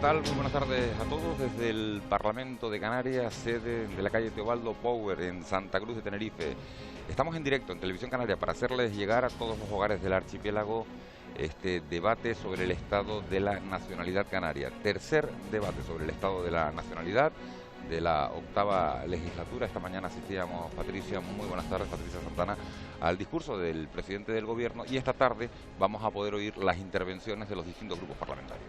tal? Muy buenas tardes a todos desde el Parlamento de Canarias, sede de la calle Teobaldo Power en Santa Cruz de Tenerife. Estamos en directo en Televisión Canaria para hacerles llegar a todos los hogares del archipiélago este debate sobre el estado de la nacionalidad canaria. Tercer debate sobre el estado de la nacionalidad de la octava legislatura. Esta mañana asistíamos, Patricia, muy buenas tardes, Patricia Santana, al discurso del presidente del gobierno, y esta tarde vamos a poder oír las intervenciones de los distintos grupos parlamentarios.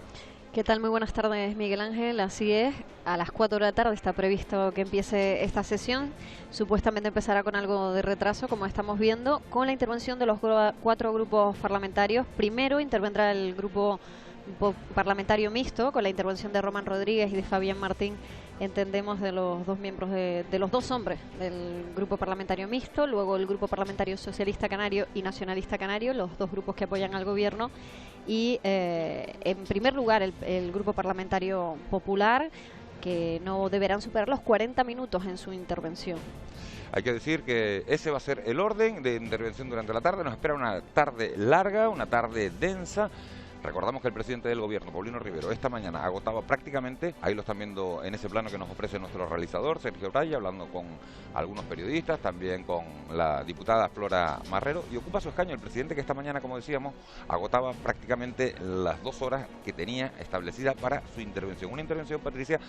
¿Qué tal? Muy buenas tardes, Miguel Ángel. Así es, a las 4 de la tarde está previsto que empiece esta sesión. Supuestamente empezará con algo de retraso, como estamos viendo, con la intervención de los 4 grupos parlamentarios. Primero intervendrá el grupo parlamentario mixto, con la intervención de Román Rodríguez y de Fabián Martín, entendemos, de los dos miembros de los dos hombres del grupo parlamentario mixto. Luego el grupo parlamentario socialista canario y nacionalista canario, los dos grupos que apoyan al gobierno. Y en primer lugar el grupo parlamentario popular, que no deberán superar los 40 minutos en su intervención. Hay que decir que ese va a ser el orden de intervención durante la tarde. Nos espera una tarde larga, una tarde densa. Recordamos que el presidente del gobierno, Paulino Rivero, esta mañana agotaba prácticamente, ahí lo están viendo en ese plano que nos ofrece nuestro realizador, Sergio Raya, hablando con algunos periodistas, también con la diputada Flora Marrero, y ocupa su escaño el presidente, que esta mañana, como decíamos, agotaba prácticamente las 2 horas que tenía establecida para su intervención. Una intervención, Patricia,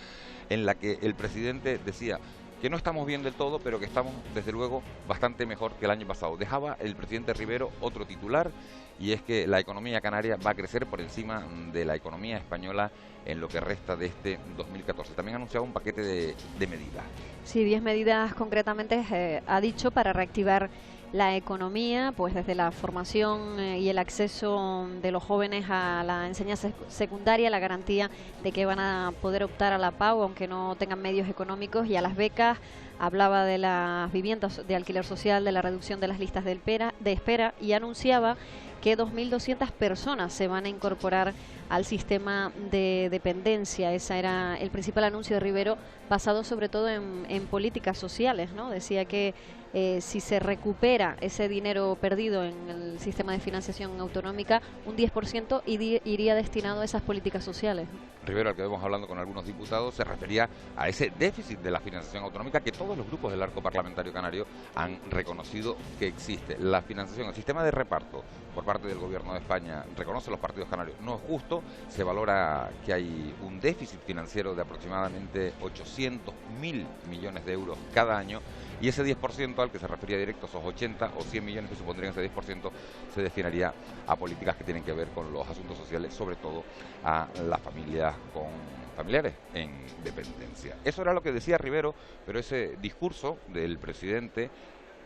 en la que el presidente decía que no estamos bien del todo, pero que estamos, desde luego, bastante mejor que el año pasado. Dejaba el presidente Rivero otro titular, y es que la economía canaria va a crecer por encima de la economía española en lo que resta de este 2014. También anunciaba un paquete de medidas. Sí, 10 medidas concretamente, ha dicho, para reactivar la economía, pues desde la formación y el acceso de los jóvenes a la enseñanza secundaria, la garantía de que van a poder optar a la PAU aunque no tengan medios económicos, y a las becas. Hablaba de las viviendas de alquiler social, de la reducción de las listas de espera, y anunciaba que 2.200 personas se van a incorporar al sistema de dependencia. Ese era el principal anuncio de Rivero, basado sobre todo en políticas sociales, ¿no? Decía que si se recupera ese dinero perdido en el sistema de financiación autonómica, un 10% iría destinado a esas políticas sociales. Rivero, al que vemos hablando con algunos diputados, se refería a ese déficit de la financiación autonómica que todos los grupos del arco parlamentario canario han reconocido que existe. La financiación, el sistema de reparto por parte del gobierno de España, reconoce los partidos canarios, no es justo. Se valora que hay un déficit financiero de aproximadamente 800.000 millones de euros cada año, y ese 10% al que se refería directo, esos 80 o 100 millones que supondrían ese 10%, se destinaría a políticas que tienen que ver con los asuntos sociales, sobre todo a las familias con familiares en dependencia. Eso era lo que decía Rivero, pero ese discurso del presidente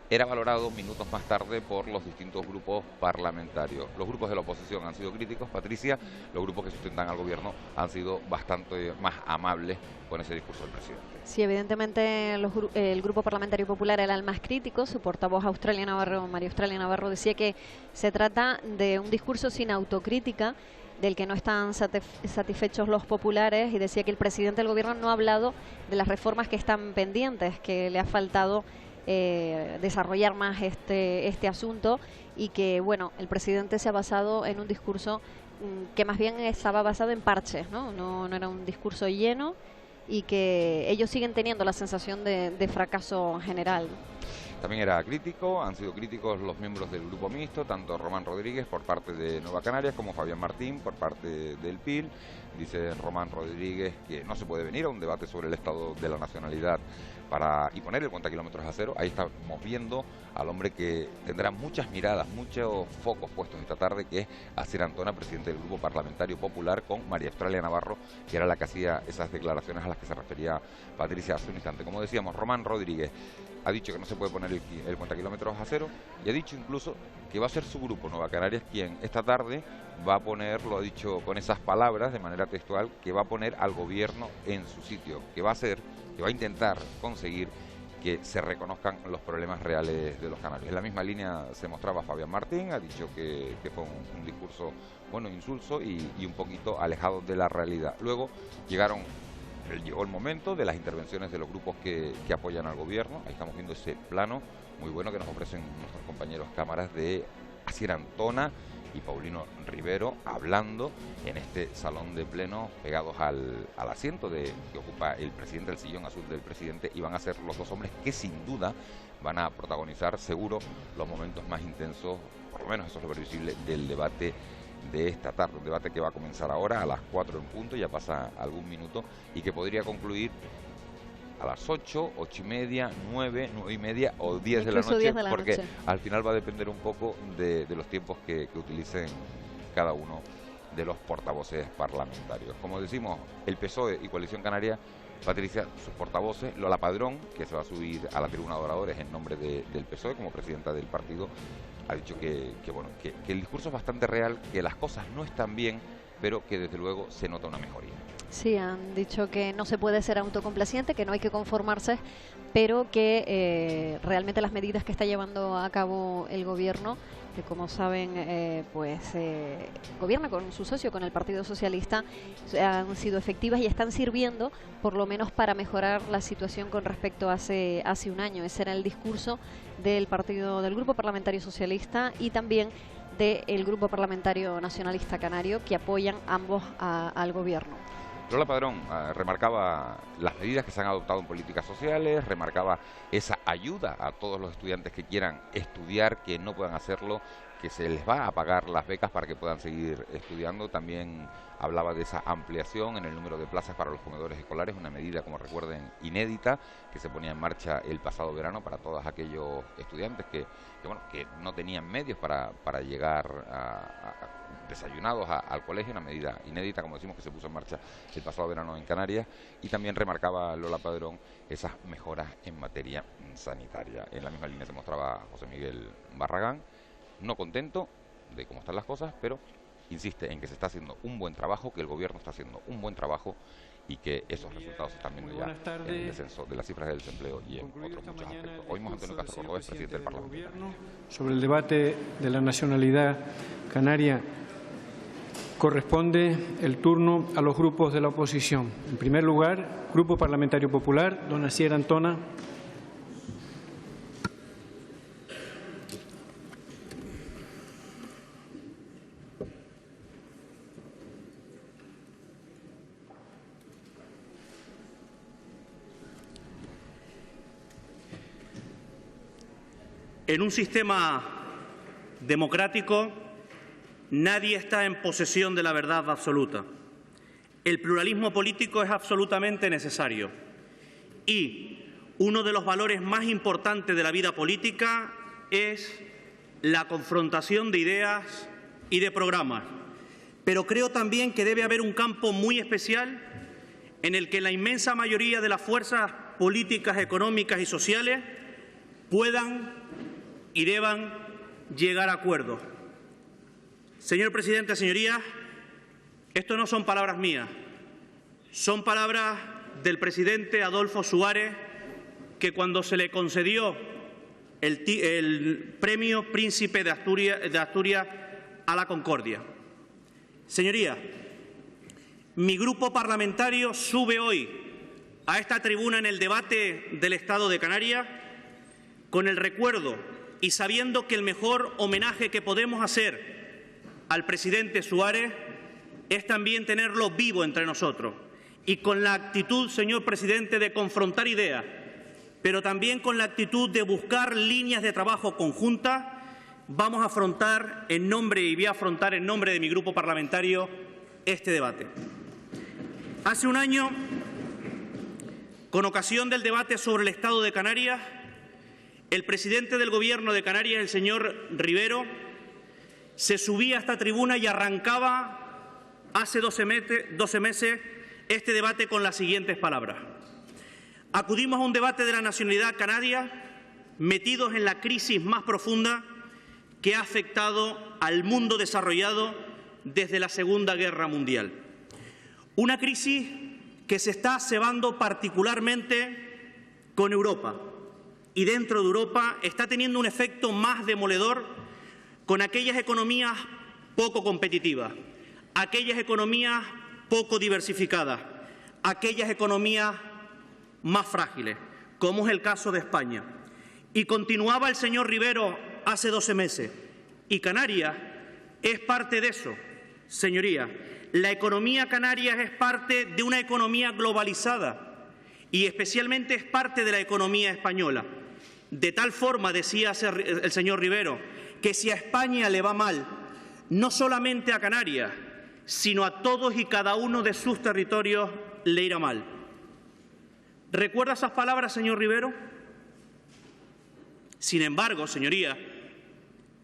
era valorado minutos más tarde por los distintos grupos parlamentarios. Los grupos de la oposición han sido críticos, Patricia. Los grupos que sustentan al gobierno han sido bastante más amables con ese discurso del presidente. Sí, evidentemente el Grupo Parlamentario Popular era el más crítico. Su portavoz María Australia Navarro, decía que se trata de un discurso sin autocrítica, del que no están satisfechos los populares, y decía que el presidente del gobierno no ha hablado de las reformas que están pendientes, que le ha faltado desarrollar más este asunto, y que, bueno, el presidente se ha basado en un discurso que más bien estaba basado en parches, no era un discurso lleno, y que ellos siguen teniendo la sensación de fracaso general. También era crítico, han sido críticos los miembros del grupo mixto, tanto Román Rodríguez por parte de Nueva Canarias como Fabián Martín por parte del PIL. Dice Román Rodríguez que no se puede venir a un debate sobre el estado de la nacionalidad y poner el cuentakilómetros a cero. Ahí estamos viendo al hombre que tendrá muchas miradas, muchos focos puestos esta tarde, que es Asier Antona, presidente del Grupo Parlamentario Popular, con María Australia Navarro, que era la que hacía esas declaraciones a las que se refería Patricia hace un instante. Como decíamos, Román Rodríguez ha dicho que no se puede poner el cuentakilómetros a cero, y ha dicho incluso que va a ser su grupo Nueva Canarias quien esta tarde va a poner, lo ha dicho con esas palabras de manera textual, que va a poner al gobierno en su sitio, que va a intentar conseguir que se reconozcan los problemas reales de los canarios. En la misma línea se mostraba Fabián Martín, ha dicho que fue un discurso, bueno, insulso y un poquito alejado de la realidad. Luego llegó el momento de las intervenciones de los grupos que apoyan al gobierno. Ahí estamos viendo ese plano muy bueno que nos ofrecen nuestros compañeros cámaras de Asier Antona y Paulino Rivero hablando en este salón de pleno pegados al asiento que ocupa el presidente, el sillón azul del presidente, y van a ser los dos hombres que sin duda van a protagonizar seguro los momentos más intensos, por lo menos eso es lo previsible, del debate de esta tarde, un debate que va a comenzar ahora a las 4 en punto, ya pasa algún minuto, y que podría concluir a las 8, 8 y media, 9, 9 y media o 10 de la noche, 10 de la porque noche. al final va a depender un poco de los tiempos que utilicen cada uno de los portavoces parlamentarios. Como decimos, el PSOE y Coalición Canaria, Patricia, sus portavoces, Lola Padrón, que se va a subir a la tribuna de oradores en nombre del PSOE como presidenta del partido, ha dicho que el discurso es bastante real, que las cosas no están bien, pero que desde luego se nota una mejoría. Sí, han dicho que no se puede ser autocomplaciente, que no hay que conformarse, pero que realmente las medidas que está llevando a cabo el gobierno, que como saben, gobierna con su socio, con el Partido Socialista, han sido efectivas y están sirviendo por lo menos para mejorar la situación con respecto a hace un año. Ese era el discurso del Grupo Parlamentario Socialista y también del Grupo Parlamentario Nacionalista Canario, que apoyan ambos al gobierno. Lola Padrón remarcaba las medidas que se han adoptado en políticas sociales, remarcaba esa ayuda a todos los estudiantes que quieran estudiar, que no puedan hacerlo, que se les va a pagar las becas para que puedan seguir estudiando. También hablaba de esa ampliación en el número de plazas para los comedores escolares, una medida, como recuerden, inédita, que se ponía en marcha el pasado verano para todos aquellos estudiantes que no tenían medios para llegar desayunados al colegio, una medida inédita, como decimos, que se puso en marcha el pasado verano en Canarias. Y también remarcaba Lola Padrón esas mejoras en materia sanitaria. En la misma línea se mostraba José Miguel Barragán, no contento de cómo están las cosas, pero insiste en que se está haciendo un buen trabajo, que el gobierno está haciendo un buen trabajo y que esos resultados se están viendo ya en el descenso de las cifras de desempleo y en otros muchos aspectos. Oímos a Antonio Castro Cordobés, presidente del Parlamento. Sobre el debate de la nacionalidad canaria, corresponde el turno a los grupos de la oposición. En primer lugar, Grupo Parlamentario Popular, don Asier Antona. En un sistema democrático, nadie está en posesión de la verdad absoluta. El pluralismo político es absolutamente necesario y uno de los valores más importantes de la vida política es la confrontación de ideas y de programas. Pero creo también que debe haber un campo muy especial en el que la inmensa mayoría de las fuerzas políticas, económicas y sociales puedan y deban llegar a acuerdos. Señor presidente, señorías, esto no son palabras mías, son palabras del presidente Adolfo Suárez, que cuando se le concedió el premio Príncipe de Asturias a la Concordia. Señorías, mi grupo parlamentario sube hoy a esta tribuna en el debate del Estado de Canarias con el recuerdo y sabiendo que el mejor homenaje que podemos hacer al presidente Suárez es también tenerlo vivo entre nosotros y con la actitud, señor presidente, de confrontar ideas, pero también con la actitud de buscar líneas de trabajo conjuntas, vamos a afrontar en nombre de mi grupo parlamentario este debate. Hace un año, con ocasión del debate sobre el Estado de Canarias, el presidente del Gobierno de Canarias, el señor Rivero, se subía a esta tribuna y arrancaba hace 12 meses este debate con las siguientes palabras. Acudimos a un debate de la nacionalidad canaria metidos en la crisis más profunda que ha afectado al mundo desarrollado desde la Segunda Guerra Mundial. Una crisis que se está cebando particularmente con Europa y dentro de Europa está teniendo un efecto más demoledor con aquellas economías poco competitivas, aquellas economías poco diversificadas, aquellas economías más frágiles, como es el caso de España. Y continuaba el señor Rivero hace 12 meses. Y Canarias es parte de eso, señorías. La economía canaria es parte de una economía globalizada y especialmente es parte de la economía española. De tal forma, decía el señor Rivero, que si a España le va mal, no solamente a Canarias, sino a todos y cada uno de sus territorios le irá mal. ¿Recuerda esas palabras, señor Rivero? Sin embargo, señorías,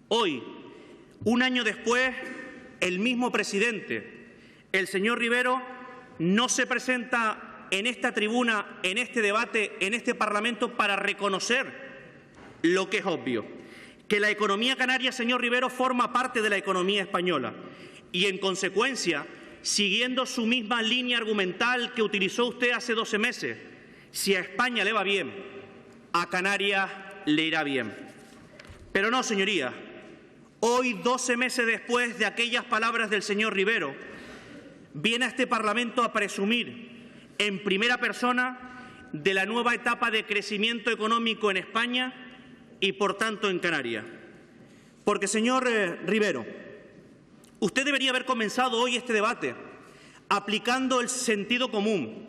hoy, un año después, el mismo presidente, el señor Rivero, no se presenta en esta tribuna, en este debate, en este Parlamento, para reconocer lo que es obvio, que la economía canaria, señor Rivero, forma parte de la economía española y, en consecuencia, siguiendo su misma línea argumental que utilizó usted hace 12 meses, si a España le va bien, a Canarias le irá bien. Pero no, señoría, hoy, 12 meses después de aquellas palabras del señor Rivero, viene a este Parlamento a presumir en primera persona de la nueva etapa de crecimiento económico en España y, por tanto, en Canarias. Porque, señor Rivero, usted debería haber comenzado hoy este debate aplicando el sentido común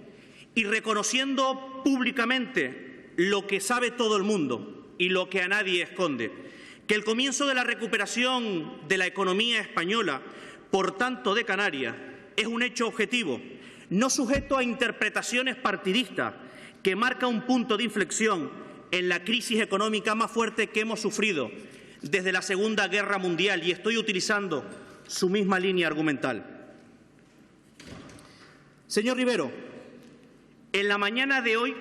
y reconociendo públicamente lo que sabe todo el mundo y lo que a nadie esconde, que el comienzo de la recuperación de la economía española, por tanto de Canarias, es un hecho objetivo, no sujeto a interpretaciones partidistas, que marca un punto de inflexión en la crisis económica más fuerte que hemos sufrido desde la Segunda Guerra Mundial, y estoy utilizando su misma línea argumental. Señor Rivero, en la mañana de hoy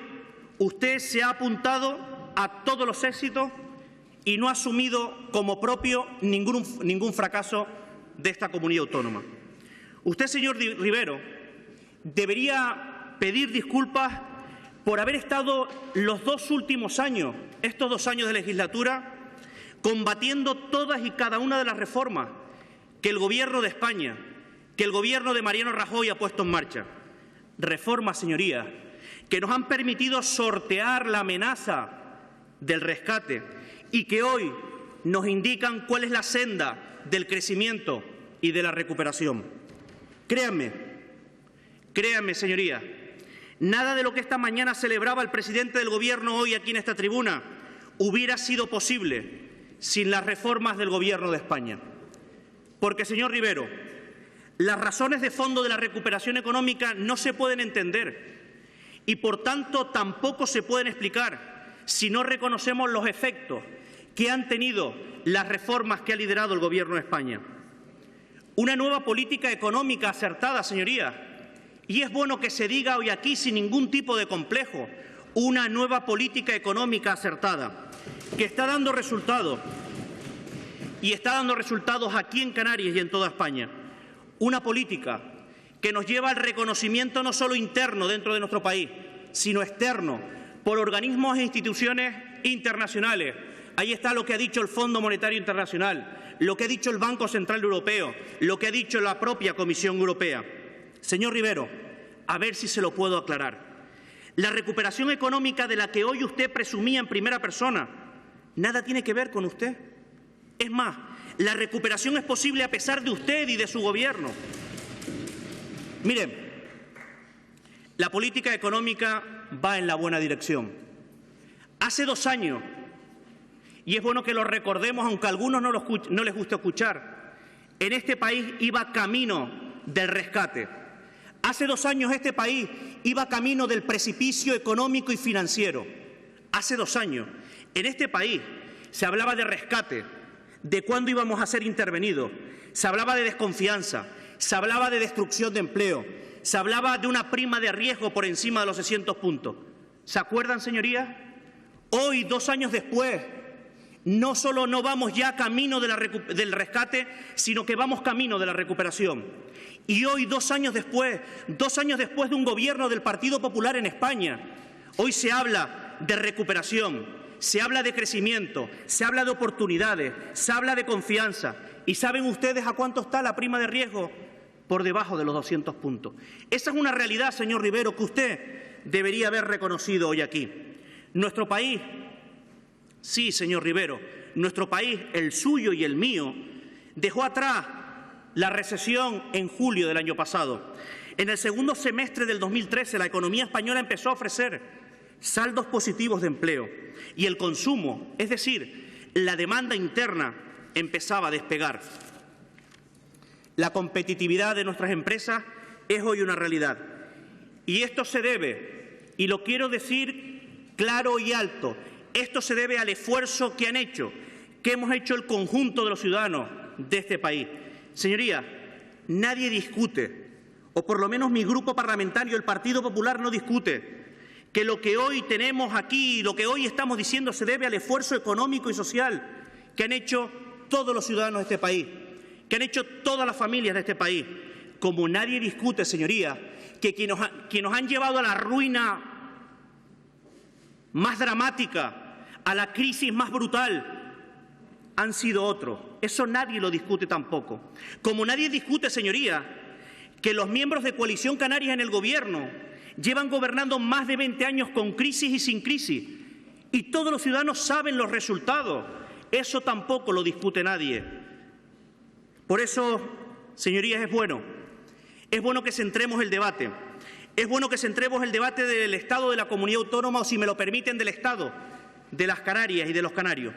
usted se ha apuntado a todos los éxitos y no ha asumido como propio ningún fracaso de esta comunidad autónoma. Usted, señor Rivero, debería pedir disculpas por haber estado los 2 últimos años, estos 2 años de legislatura, combatiendo todas y cada una de las reformas que el Gobierno de España, que el Gobierno de Mariano Rajoy ha puesto en marcha. Reformas, señorías, que nos han permitido sortear la amenaza del rescate y que hoy nos indican cuál es la senda del crecimiento y de la recuperación. Créanme, señorías, nada de lo que esta mañana celebraba el presidente del Gobierno hoy aquí en esta tribuna hubiera sido posible sin las reformas del Gobierno de España. Porque, señor Rivero, las razones de fondo de la recuperación económica no se pueden entender y, por tanto, tampoco se pueden explicar si no reconocemos los efectos que han tenido las reformas que ha liderado el Gobierno de España. Una nueva política económica acertada, señorías, y es bueno que se diga hoy aquí sin ningún tipo de complejo, una nueva política económica acertada, que está dando resultados, y está dando resultados aquí en Canarias y en toda España. Una política que nos lleva al reconocimiento no solo interno dentro de nuestro país, sino externo, por organismos e instituciones internacionales. Ahí está lo que ha dicho el Fondo Monetario Internacional, lo que ha dicho el Banco Central Europeo, lo que ha dicho la propia Comisión Europea. Señor Rivero, a ver si se lo puedo aclarar. La recuperación económica de la que hoy usted presumía en primera persona, nada tiene que ver con usted. Es más, la recuperación es posible a pesar de usted y de su Gobierno. Miren, la política económica va en la buena dirección. Hace 2 años, y es bueno que lo recordemos, aunque a algunos no les guste escuchar, en este país iba camino del rescate. Hace 2 años este país iba camino del precipicio económico y financiero. Hace 2 años en este país se hablaba de rescate, de cuándo íbamos a ser intervenidos, se hablaba de desconfianza, se hablaba de destrucción de empleo, se hablaba de una prima de riesgo por encima de los 600 puntos. ¿Se acuerdan, señorías? Hoy, 2 años después, no solo no vamos ya camino del rescate, sino que vamos camino de la recuperación. Y hoy, 2 años después de un Gobierno del Partido Popular en España, hoy se habla de recuperación, se habla de crecimiento, se habla de oportunidades, se habla de confianza. ¿Y saben ustedes a cuánto está la prima de riesgo? Por debajo de los 200 puntos. Esa es una realidad, señor Rivero, que usted debería haber reconocido hoy aquí. Nuestro país, sí, señor Rivero, nuestro país, el suyo y el mío, dejó atrás la recesión en julio del año pasado. En el segundo semestre del 2013, la economía española empezó a ofrecer saldos positivos de empleo y el consumo, es decir, la demanda interna, empezaba a despegar. La competitividad de nuestras empresas es hoy una realidad. Y esto se debe, y lo quiero decir claro y alto, esto se debe al esfuerzo que hemos hecho el conjunto de los ciudadanos de este país. Señorías, nadie discute, o por lo menos mi grupo parlamentario, el Partido Popular, no discute, que lo que hoy tenemos aquí y lo que hoy estamos diciendo se debe al esfuerzo económico y social que han hecho todos los ciudadanos de este país, que han hecho todas las familias de este país. Como nadie discute, señorías, que quienes nos han llevado a la ruina más dramática, a la crisis más brutal, han sido otros. Eso nadie lo discute tampoco. Como nadie discute, señorías, que los miembros de Coalición Canaria en el Gobierno llevan gobernando más de 20 años con crisis y sin crisis, y todos los ciudadanos saben los resultados. Eso tampoco lo discute nadie. Por eso, señorías, es bueno que centremos el debate. Es bueno que centremos el debate del Estado de la comunidad autónoma, o si me lo permiten, del Estado de las Canarias y de los canarios.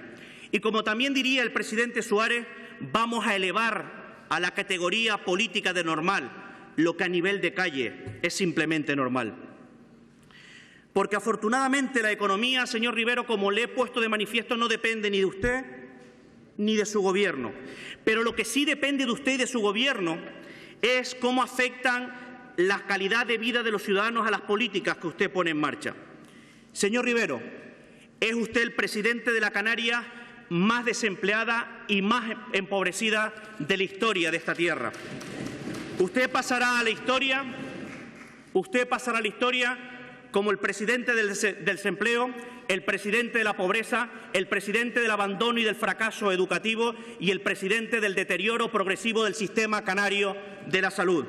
Y como también diría el presidente Suárez, vamos a elevar a la categoría política de normal lo que a nivel de calle es simplemente normal. Porque afortunadamente la economía, señor Rivero, como le he puesto de manifiesto, no depende ni de usted ni de su Gobierno. Pero lo que sí depende de usted y de su Gobierno es cómo afectan la calidad de vida de los ciudadanos a las políticas que usted pone en marcha. Señor Rivero, es usted el presidente de la Canarias más desempleada y más empobrecida de la historia de esta tierra. Usted pasará a la historia como el presidente del desempleo, el presidente de la pobreza, el presidente del abandono y del fracaso educativo y el presidente del deterioro progresivo del sistema canario de la salud.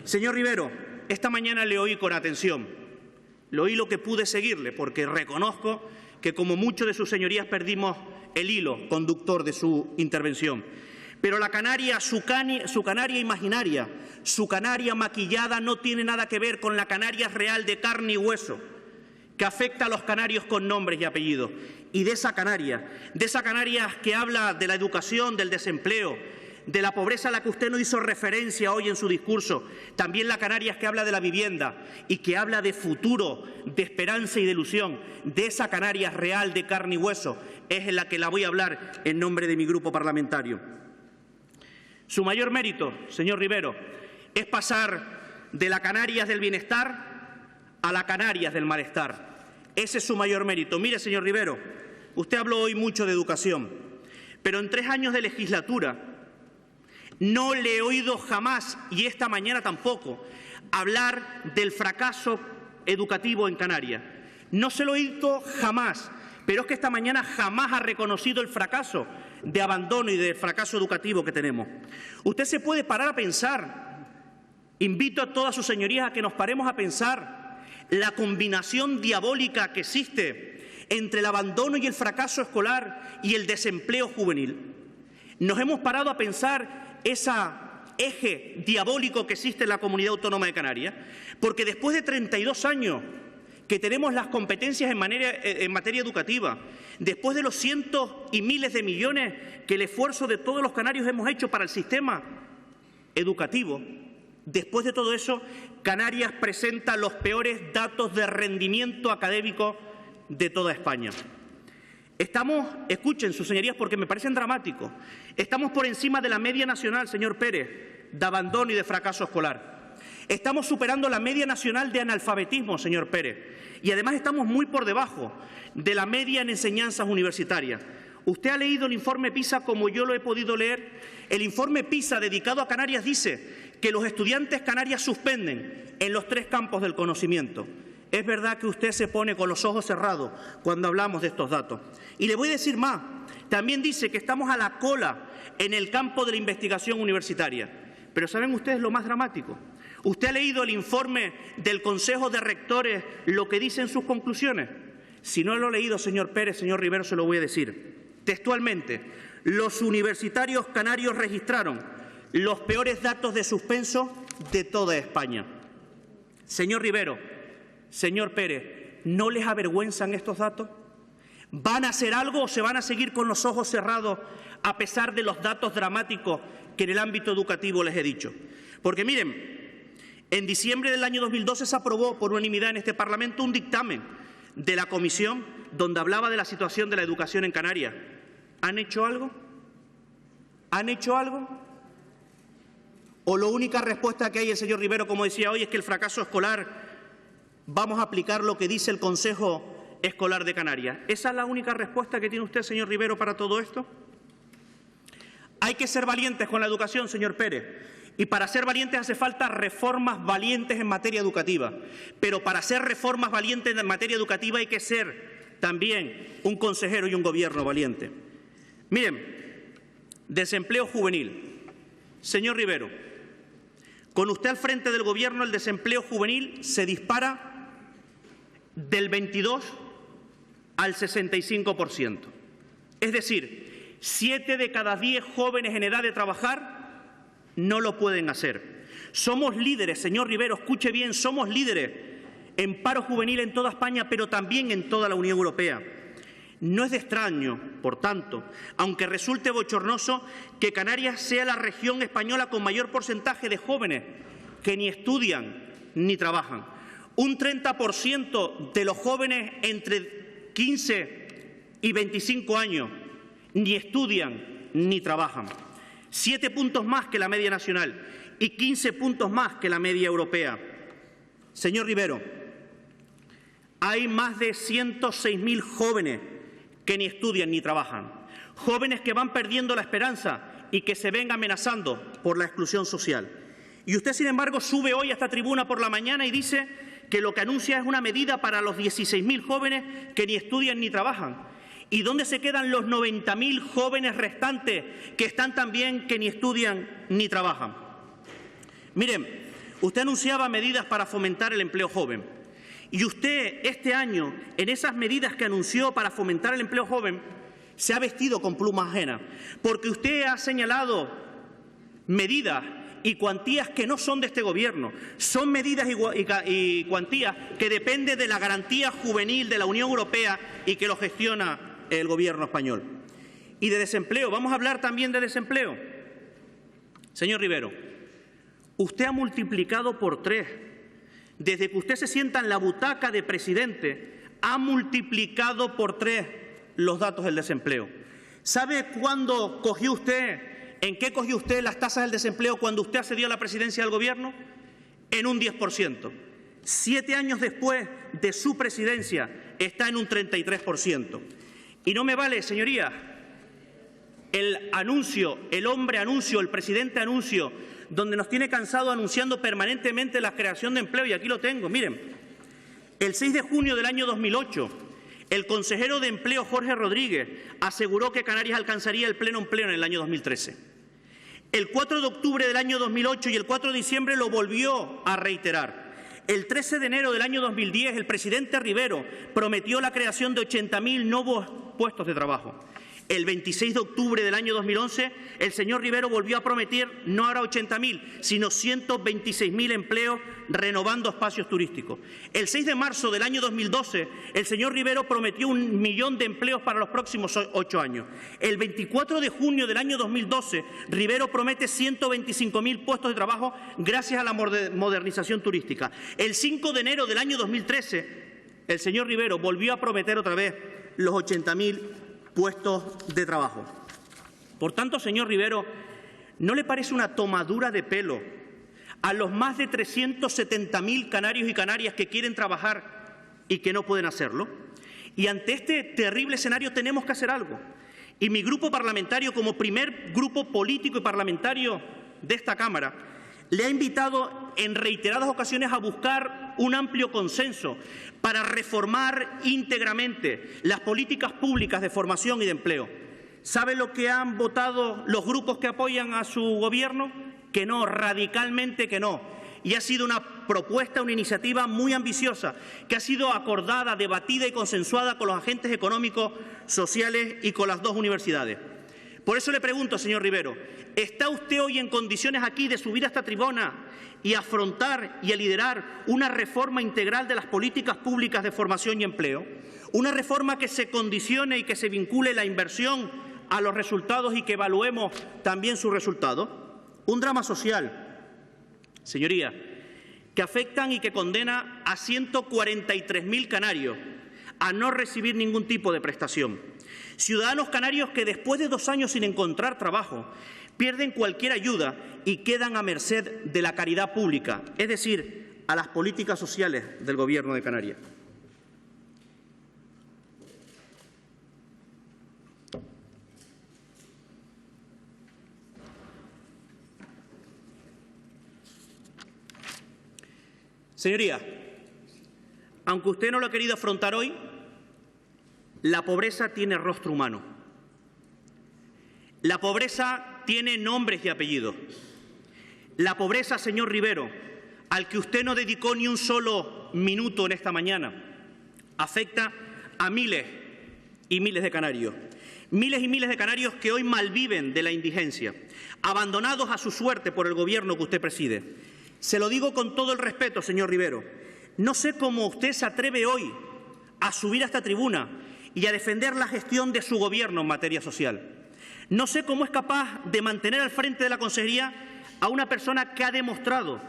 Señor Rivero, esta mañana le oí con atención. Le oí lo que pude seguirle, porque reconozco que, como muchos de sus señorías, perdimos el hilo conductor de su intervención. Pero la Canaria, su Canaria imaginaria, su Canaria maquillada, no tiene nada que ver con la Canaria real de carne y hueso, que afecta a los canarios con nombres y apellidos. Y de esa Canaria que habla de la educación, del desempleo, de la pobreza a la que usted no hizo referencia hoy en su discurso, también la Canarias que habla de la vivienda y que habla de futuro, de esperanza y de ilusión, de esa Canarias real de carne y hueso, es en la que la voy a hablar en nombre de mi grupo parlamentario. Su mayor mérito, señor Rivero, es pasar de la Canarias del bienestar a la Canarias del malestar. Ese es su mayor mérito. Mire, señor Rivero, usted habló hoy mucho de educación, pero en 3 años de legislatura no le he oído jamás, y esta mañana tampoco, hablar del fracaso educativo en Canarias. No se lo he oído jamás, pero es que esta mañana jamás ha reconocido el fracaso de abandono y de fracaso educativo que tenemos. Usted se puede parar a pensar, invito a todas sus señorías a que nos paremos a pensar la combinación diabólica que existe entre el abandono y el fracaso escolar y el desempleo juvenil. Nos hemos parado a pensar ese eje diabólico que existe en la Comunidad Autónoma de Canarias, porque después de 32 años que tenemos las competencias en materia educativa, después de los cientos y miles de millones que el esfuerzo de todos los canarios hemos hecho para el sistema educativo, después de todo eso, Canarias presenta los peores datos de rendimiento académico de toda España. Escuchen sus señorías porque me parecen dramáticos, estamos por encima de la media nacional, señor Pérez, de abandono y de fracaso escolar. Estamos superando la media nacional de analfabetismo, señor Pérez, y además estamos muy por debajo de la media en enseñanzas universitarias. Usted ha leído el informe PISA como yo lo he podido leer. El informe PISA dedicado a Canarias dice que los estudiantes canarias suspenden en los 3 campos del conocimiento. Es verdad que usted se pone con los ojos cerrados cuando hablamos de estos datos. Y le voy a decir más, también dice que estamos a la cola en el campo de la investigación universitaria. Pero ¿saben ustedes lo más dramático? ¿Usted ha leído el informe del Consejo de Rectores, lo que dicen sus conclusiones? Si no lo ha leído, señor Pérez, señor Rivero, se lo voy a decir. Textualmente, los universitarios canarios registraron los peores datos de suspenso de toda España. Señor Rivero, señor Pérez, ¿no les avergüenzan estos datos? ¿Van a hacer algo o se van a seguir con los ojos cerrados a pesar de los datos dramáticos que en el ámbito educativo les he dicho? Porque miren, en diciembre del año 2012 se aprobó por unanimidad en este Parlamento un dictamen de la Comisión donde hablaba de la situación de la educación en Canarias. ¿Han hecho algo? ¿Han hecho algo? ¿O la única respuesta que hay el señor Rivero, como decía hoy, es que el fracaso escolar vamos a aplicar lo que dice el Consejo Escolar de Canarias? ¿Esa es la única respuesta que tiene usted, señor Rivero, para todo esto? Hay que ser valientes con la educación, señor Pérez. Y para ser valientes hace falta reformas valientes en materia educativa. Pero para ser reformas valientes en materia educativa hay que ser también un consejero y un gobierno valiente. Miren, desempleo juvenil. Señor Rivero, con usted al frente del Gobierno el desempleo juvenil se dispara del 22 al 65%. Es decir, 7 de cada 10 jóvenes en edad de trabajar no lo pueden hacer. Somos líderes, señor Rivero, escuche bien, somos líderes en paro juvenil en toda España, pero también en toda la Unión Europea. No es de extraño, por tanto, aunque resulte bochornoso, que Canarias sea la región española con mayor porcentaje de jóvenes que ni estudian ni trabajan. Un 30% de los jóvenes entre 15 y 25 años ni estudian ni trabajan. 7 puntos más que la media nacional y 15 puntos más que la media europea. Señor Rivero, hay más de 106.000 jóvenes que ni estudian ni trabajan, jóvenes que van perdiendo la esperanza y que se ven amenazando por la exclusión social. Y usted, sin embargo, sube hoy a esta tribuna por la mañana y dice que lo que anuncia es una medida para los 16.000 jóvenes que ni estudian ni trabajan. ¿Y dónde se quedan los 90.000 jóvenes restantes que están también que ni estudian ni trabajan? Miren, usted anunciaba medidas para fomentar el empleo joven. Y usted, este año, en esas medidas que anunció para fomentar el empleo joven, se ha vestido con plumas ajenas, porque usted ha señalado medidas y cuantías que no son de este Gobierno. Son medidas y cuantías que dependen de la garantía juvenil de la Unión Europea y que lo gestiona el Gobierno español. Y de desempleo, vamos a hablar también de desempleo. Señor Rivero, usted ha multiplicado por 3. Desde que usted se sienta en la butaca de presidente, ha multiplicado por 3 los datos del desempleo. ¿Sabe cuándo cogió usted, en qué cogió usted las tasas del desempleo cuando usted accedió a la presidencia del Gobierno? En un 10%. 7 años después de su presidencia está en un 33%. Y no me vale, señoría, el anuncio, el hombre anuncio, el presidente anuncio, donde nos tiene cansado anunciando permanentemente la creación de empleo, y aquí lo tengo, miren. El 6 de junio del año 2008, el consejero de Empleo, Jorge Rodríguez, aseguró que Canarias alcanzaría el pleno empleo en el año 2013. El 4 de octubre del año 2008 y el 4 de diciembre lo volvió a reiterar. El 13 de enero del año 2010, el presidente Rivero prometió la creación de 80.000 nuevos puestos de trabajo. El 26 de octubre del año 2011, el señor Rivero volvió a prometer no ahora 80.000, sino 126.000 empleos renovando espacios turísticos. El 6 de marzo del año 2012, el señor Rivero prometió 1 millón de empleos para los próximos 8 años. El 24 de junio del año 2012, Rivero promete 125.000 puestos de trabajo gracias a la modernización turística. El 5 de enero del año 2013, el señor Rivero volvió a prometer otra vez los 80.000 puestos de trabajo. Por tanto, señor Rivero, ¿no le parece una tomadura de pelo a los más de 370.000 canarios y canarias que quieren trabajar y que no pueden hacerlo? Y ante este terrible escenario tenemos que hacer algo. Y mi grupo parlamentario, como primer grupo político y parlamentario de esta Cámara, le ha invitado en reiteradas ocasiones a buscar un amplio consenso para reformar íntegramente las políticas públicas de formación y de empleo. ¿Sabe lo que han votado los grupos que apoyan a su Gobierno? Que no, radicalmente que no. y ha sido una propuesta, una iniciativa muy ambiciosa, que ha sido acordada, debatida y consensuada con los agentes económicos, sociales y con las dos universidades. Por eso le pregunto, señor Rivero, ¿está usted hoy en condiciones aquí de subir a esta tribuna y afrontar y a liderar una reforma integral de las políticas públicas de formación y empleo? Una reforma que se condicione y que se vincule la inversión a los resultados y que evaluemos también sus resultados. Un drama social, señoría, que afectan y que condena a 143.000 canarios a no recibir ningún tipo de prestación. Ciudadanos canarios que después de 2 años sin encontrar trabajo pierden cualquier ayuda y quedan a merced de la caridad pública, es decir, a las políticas sociales del Gobierno de Canarias. Señoría, aunque usted no lo ha querido afrontar hoy, la pobreza tiene rostro humano. La pobreza tiene nombres y apellidos. La pobreza, señor Rivero, al que usted no dedicó ni un solo minuto en esta mañana, afecta a miles y miles de canarios. Miles y miles de canarios que hoy malviven de la indigencia, abandonados a su suerte por el Gobierno que usted preside. Se lo digo con todo el respeto, señor Rivero. No sé cómo usted se atreve hoy a subir a esta tribuna y a defender la gestión de su Gobierno en materia social. No sé cómo es capaz de mantener al frente de la Consejería a una persona que ha demostrado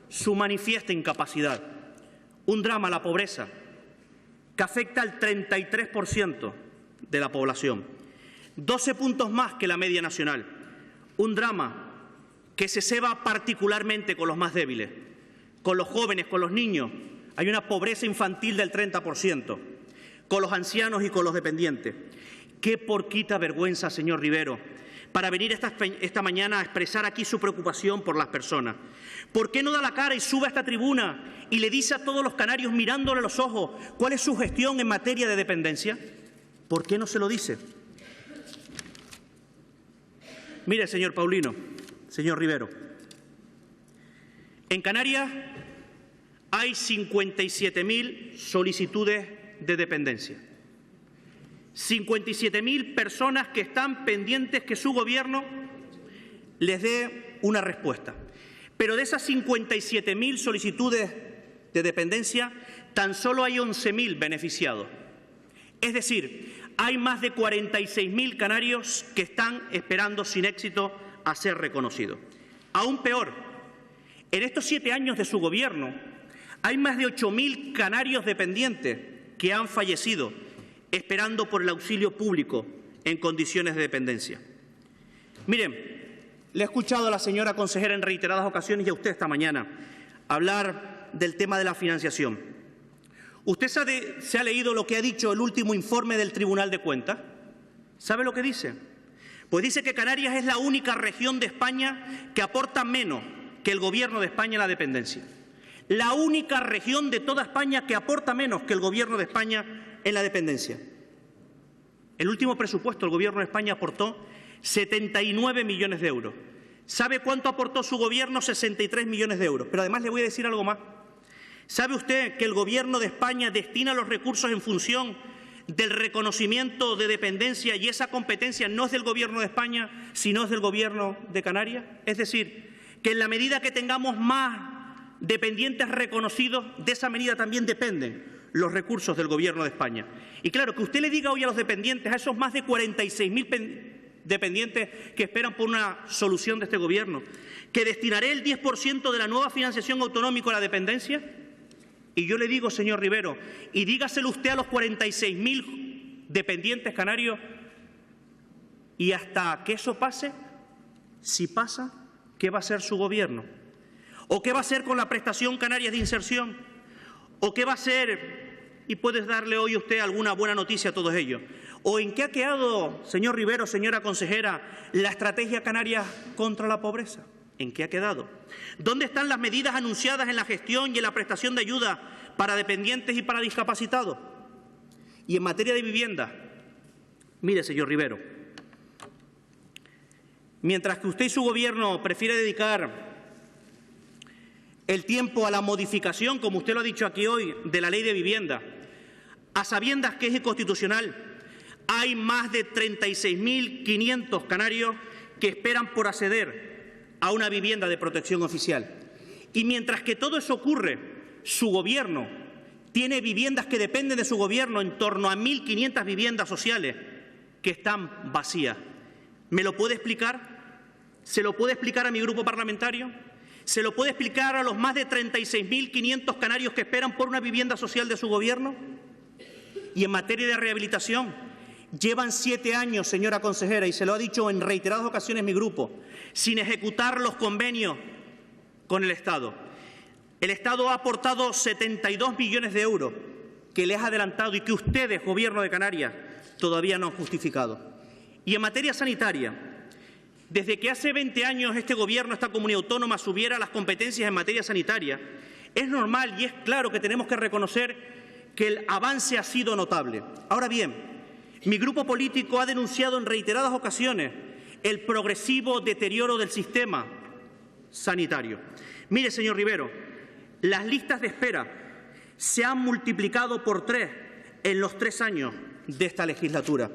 su manifiesta incapacidad. Un drama, la pobreza, que afecta al 33% de la población, 12 puntos más que la media nacional. Un drama que se ceba particularmente con los más débiles, con los jóvenes, con los niños. Hay una pobreza infantil del 30%, con los ancianos y con los dependientes. Qué porquita vergüenza, señor Rivero, para venir esta mañana a expresar aquí su preocupación por las personas. ¿Por qué no da la cara y sube a esta tribuna y le dice a todos los canarios, mirándole a los ojos, cuál es su gestión en materia de dependencia? ¿Por qué no se lo dice? Mire, señor Paulino, señor Rivero, en Canarias hay 57.000 solicitudes de dependencia. 57.000 personas que están pendientes que su Gobierno les dé una respuesta. Pero de esas 57.000 solicitudes de dependencia, tan solo hay 11.000 beneficiados. Es decir, hay más de 46.000 canarios que están esperando sin éxito a ser reconocidos. Aún peor, en estos 7 años de su Gobierno hay más de 8.000 canarios dependientes que han fallecido esperando por el auxilio público en condiciones de dependencia. Miren, le he escuchado a la señora consejera en reiteradas ocasiones y a usted esta mañana hablar del tema de la financiación. ¿Usted se ha leído lo que ha dicho el último informe del Tribunal de Cuentas? ¿Sabe lo que dice? Pues dice que Canarias es la única región de España que aporta menos que el Gobierno de España en la dependencia. La única región de toda España que aporta menos que el Gobierno de España en la dependencia. El último presupuesto, el Gobierno de España aportó 79 millones de euros. ¿Sabe cuánto aportó su Gobierno? 63 millones de euros. Pero además le voy a decir algo más. ¿Sabe usted que el Gobierno de España destina los recursos en función del reconocimiento de dependencia y esa competencia no es del Gobierno de España, sino es del Gobierno de Canarias? Es decir, que en la medida que tengamos más dependientes reconocidos, de esa medida también dependen los recursos del Gobierno de España. Y claro, que usted le diga hoy a los dependientes, a esos más de 46.000 dependientes que esperan por una solución de este Gobierno, que destinaré el 10% de la nueva financiación autonómica a la dependencia. Y yo le digo, señor Rivero, y dígaselo usted a los 46.000 dependientes canarios, y hasta que eso pase, si pasa, ¿qué va a hacer su Gobierno? ¿O qué va a hacer con la prestación Canarias de inserción? ¿O qué va a hacer, y puedes darle hoy usted alguna buena noticia a todos ellos? ¿O en qué ha quedado, señor Rivero, señora consejera, la estrategia Canarias contra la pobreza? ¿En qué ha quedado? ¿Dónde están las medidas anunciadas en la gestión y en la prestación de ayuda para dependientes y para discapacitados? Y en materia de vivienda, mire, señor Rivero, mientras que usted y su Gobierno prefiere dedicar el tiempo a la modificación, como usted lo ha dicho aquí hoy, de la Ley de Vivienda, a sabiendas que es inconstitucional. Hay más de 36.500 canarios que esperan por acceder a una vivienda de protección oficial. Y mientras que todo eso ocurre, su Gobierno tiene viviendas que dependen de su Gobierno, en torno a 1.500 viviendas sociales que están vacías. ¿Me lo puede explicar? ¿Se lo puede explicar a mi grupo parlamentario? ¿Se lo puede explicar a los más de 36.500 canarios que esperan por una vivienda social de su Gobierno? Y en materia de rehabilitación, llevan 7 años, señora consejera, y se lo ha dicho en reiteradas ocasiones mi grupo, sin ejecutar los convenios con el Estado. El Estado ha aportado 72 millones de euros que les ha adelantado y que ustedes, Gobierno de Canarias, todavía no han justificado. Y en materia sanitaria, desde que hace 20 años este Gobierno, esta comunidad autónoma, subiera las competencias en materia sanitaria, es normal y es claro que tenemos que reconocer que el avance ha sido notable. Ahora bien, mi grupo político ha denunciado en reiteradas ocasiones el progresivo deterioro del sistema sanitario. Mire, señor Rivero, las listas de espera se han multiplicado por 3 en los 3 años de esta legislatura.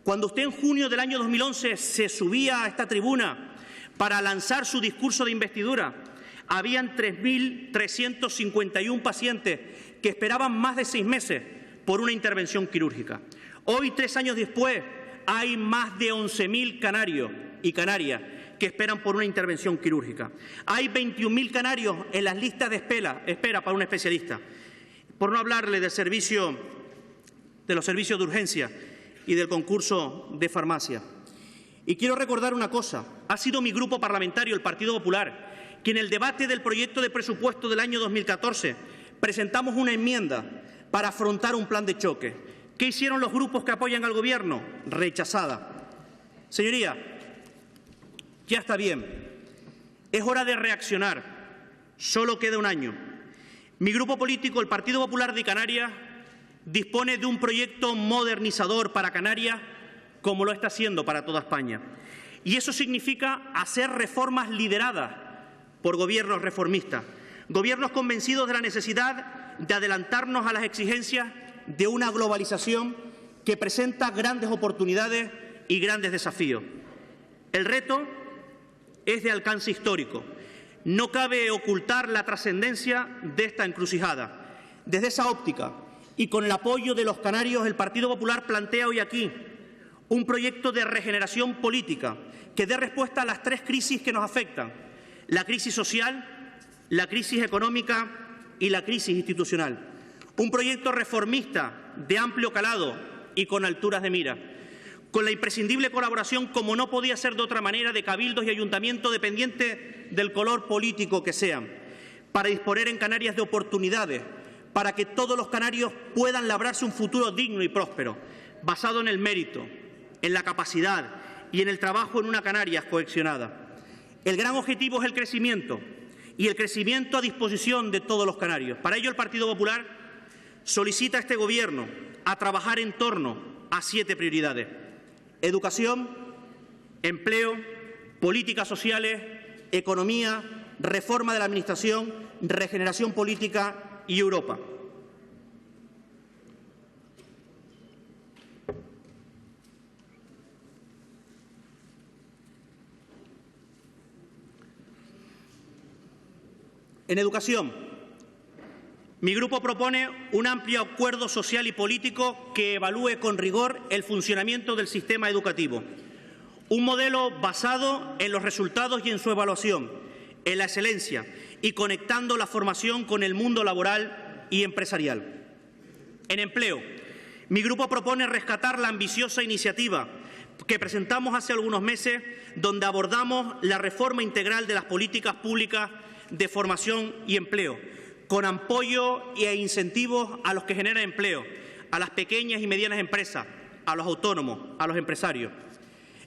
Cuando usted en junio del año 2011 se subía a esta tribuna para lanzar su discurso de investidura, habían 3.351 pacientes que esperaban más de 6 meses por una intervención quirúrgica. Hoy, 3 años después, hay más de 11.000 canarios y canarias que esperan por una intervención quirúrgica. Hay 21.000 canarios en las listas de espera para un especialista. Por no hablarle de los servicios de urgencia y del concurso de farmacia. Y quiero recordar una cosa. Ha sido mi grupo parlamentario, el Partido Popular, que en el debate del proyecto de presupuesto del año 2014 presentamos una enmienda para afrontar un plan de choque. ¿Qué hicieron los grupos que apoyan al Gobierno? Rechazada. Señoría, ya está bien. Es hora de reaccionar. Solo queda un año. Mi grupo político, el Partido Popular de Canarias, dispone de un proyecto modernizador para Canarias, como lo está haciendo para toda España. Y eso significa hacer reformas lideradas por gobiernos reformistas, gobiernos convencidos de la necesidad de adelantarnos a las exigencias de una globalización que presenta grandes oportunidades y grandes desafíos. El reto es de alcance histórico. No cabe ocultar la trascendencia de esta encrucijada. Desde esa óptica y con el apoyo de los canarios, el Partido Popular plantea hoy aquí un proyecto de regeneración política que dé respuesta a las 3 crisis que nos afectan: la crisis social, la crisis económica y la crisis institucional. Un proyecto reformista de amplio calado y con alturas de mira, con la imprescindible colaboración, como no podía ser de otra manera, de cabildos y ayuntamientos, dependiente del color político que sean, para disponer en Canarias de oportunidades, para que todos los canarios puedan labrarse un futuro digno y próspero, basado en el mérito, en la capacidad y en el trabajo en una Canarias cohesionada. El gran objetivo es el crecimiento, y el crecimiento a disposición de todos los canarios. Para ello, el Partido Popular solicita a este Gobierno a trabajar en torno a 7 prioridades: educación, empleo, políticas sociales, economía, reforma de la Administración, regeneración política y Europa. En educación, mi grupo propone un amplio acuerdo social y político que evalúe con rigor el funcionamiento del sistema educativo. Un modelo basado en los resultados y en su evaluación, en la excelencia y conectando la formación con el mundo laboral y empresarial. En empleo, mi grupo propone rescatar la ambiciosa iniciativa que presentamos hace algunos meses, donde abordamos la reforma integral de las políticas públicas de formación y empleo, con apoyo e incentivos a los que generan empleo, a las pequeñas y medianas empresas, a los autónomos, a los empresarios.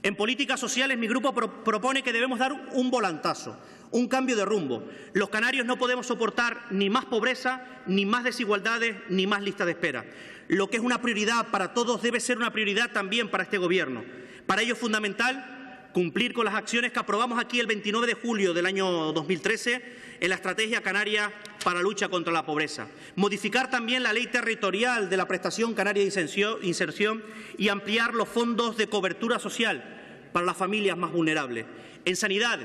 En políticas sociales, mi grupo propone que debemos dar un volantazo, un cambio de rumbo. Los canarios no podemos soportar ni más pobreza, ni más desigualdades, ni más listas de espera. Lo que es una prioridad para todos debe ser una prioridad también para este Gobierno. Para ello es fundamental cumplir con las acciones que aprobamos aquí el 29 de julio del año 2013 en la Estrategia Canaria para la lucha contra la pobreza. Modificar también la ley territorial de la prestación canaria de inserción y ampliar los fondos de cobertura social para las familias más vulnerables. En sanidad,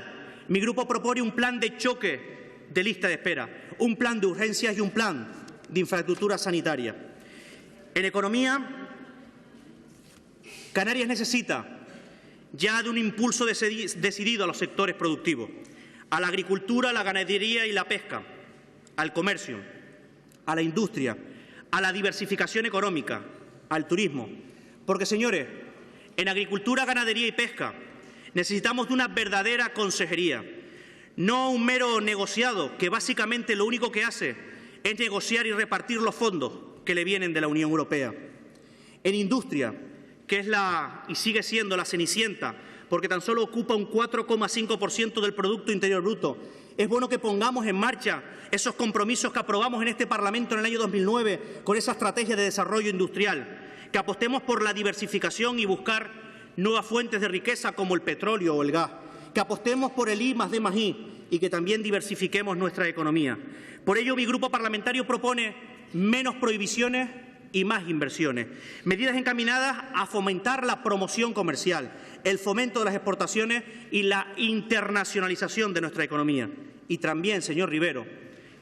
mi grupo propone un plan de choque de lista de espera, un plan de urgencias y un plan de infraestructura sanitaria. En economía, Canarias necesita ya de un impulso decidido a los sectores productivos, a la agricultura, a la ganadería y la pesca, al comercio, a la industria, a la diversificación económica, al turismo. Porque, señores, en agricultura, ganadería y pesca necesitamos de una verdadera consejería, no un mero negociado que básicamente lo único que hace es negociar y repartir los fondos que le vienen de la Unión Europea. En industria, que es y sigue siendo la cenicienta, porque tan solo ocupa un 4,5% del Producto Interior Bruto. Es bueno que pongamos en marcha esos compromisos que aprobamos en este Parlamento en el año 2009 con esa estrategia de desarrollo industrial, que apostemos por la diversificación y buscar nuevas fuentes de riqueza como el petróleo o el gas, que apostemos por el I+D+I y que también diversifiquemos nuestra economía. Por ello, mi grupo parlamentario propone menos prohibiciones y más inversiones, medidas encaminadas a fomentar la promoción comercial, el fomento de las exportaciones y la internacionalización de nuestra economía. Y también, señor Rivero,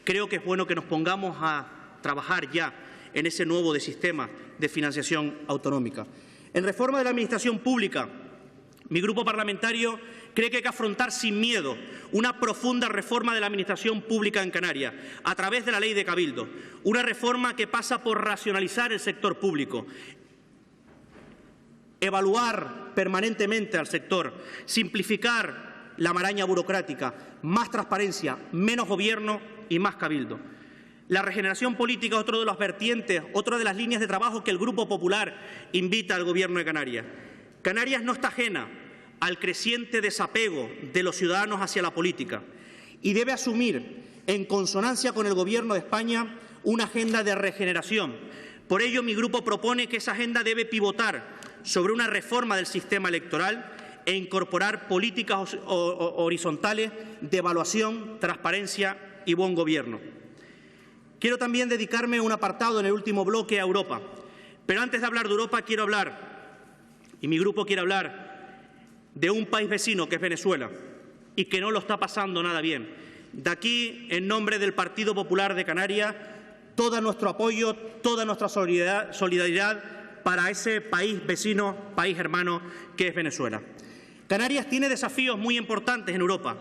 creo que es bueno que nos pongamos a trabajar ya en ese nuevo sistema de financiación autonómica. En reforma de la Administración Pública, mi grupo parlamentario cree que hay que afrontar sin miedo una profunda reforma de la Administración Pública en Canarias a través de la Ley de Cabildo, una reforma que pasa por racionalizar el sector público, evaluar permanentemente al sector, simplificar la maraña burocrática, más transparencia, menos gobierno y más cabildo. La regeneración política es otro de los vertientes, otra de las líneas de trabajo que el Grupo Popular invita al Gobierno de Canarias. Canarias no está ajena al creciente desapego de los ciudadanos hacia la política y debe asumir, en consonancia con el Gobierno de España, una agenda de regeneración. Por ello, mi grupo propone que esa agenda debe pivotar sobre una reforma del sistema electoral e incorporar políticas horizontales de evaluación, transparencia y buen gobierno. Quiero también dedicarme un apartado en el último bloque a Europa. Pero antes de hablar de Europa, quiero hablar, y mi grupo quiere hablar, de un país vecino que es Venezuela y que no lo está pasando nada bien. De aquí, en nombre del Partido Popular de Canarias, todo nuestro apoyo, toda nuestra solidaridad para ese país vecino, país hermano que es Venezuela. Canarias tiene desafíos muy importantes en Europa.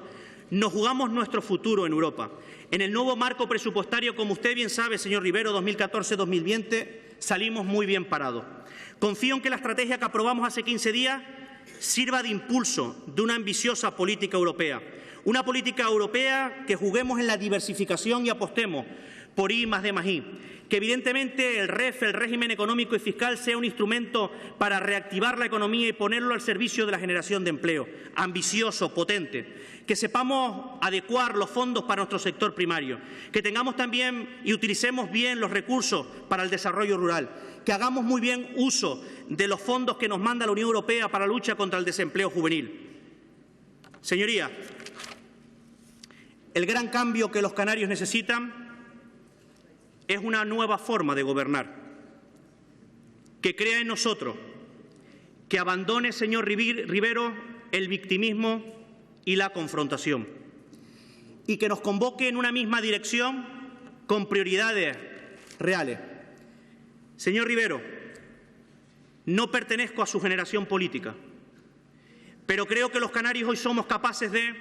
Nos jugamos nuestro futuro en Europa. En el nuevo marco presupuestario, como usted bien sabe, señor Rivero, 2014-2020, salimos muy bien parados. Confío en que la estrategia que aprobamos hace 15 días sirva de impulso de una ambiciosa política europea. Una política europea que juguemos en la diversificación y apostemos por I+D+I. Que evidentemente el REF, el régimen económico y fiscal, sea un instrumento para reactivar la economía y ponerlo al servicio de la generación de empleo. Ambicioso, potente. Que sepamos adecuar los fondos para nuestro sector primario. Que tengamos también y utilicemos bien los recursos para el desarrollo rural. Que hagamos muy bien uso de los fondos que nos manda la Unión Europea para la lucha contra el desempleo juvenil. Señorías, el gran cambio que los canarios necesitan es una nueva forma de gobernar, que crea en nosotros, que abandone, señor Rivero, el victimismo y la confrontación, y que nos convoque en una misma dirección con prioridades reales. Señor Rivero, no pertenezco a su generación política, pero creo que los canarios hoy somos capaces de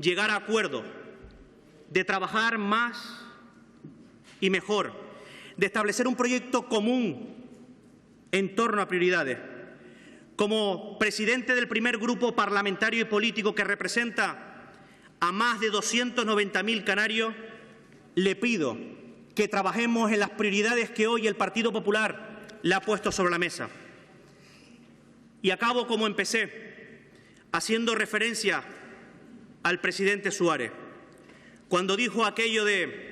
llegar a acuerdos, de trabajar más y mejor, de establecer un proyecto común en torno a prioridades. Como presidente del primer grupo parlamentario y político que representa a más de 290.000 canarios, le pido que trabajemos en las prioridades que hoy el Partido Popular le ha puesto sobre la mesa. Y acabo como empecé, haciendo referencia al presidente Suárez, cuando dijo aquello de: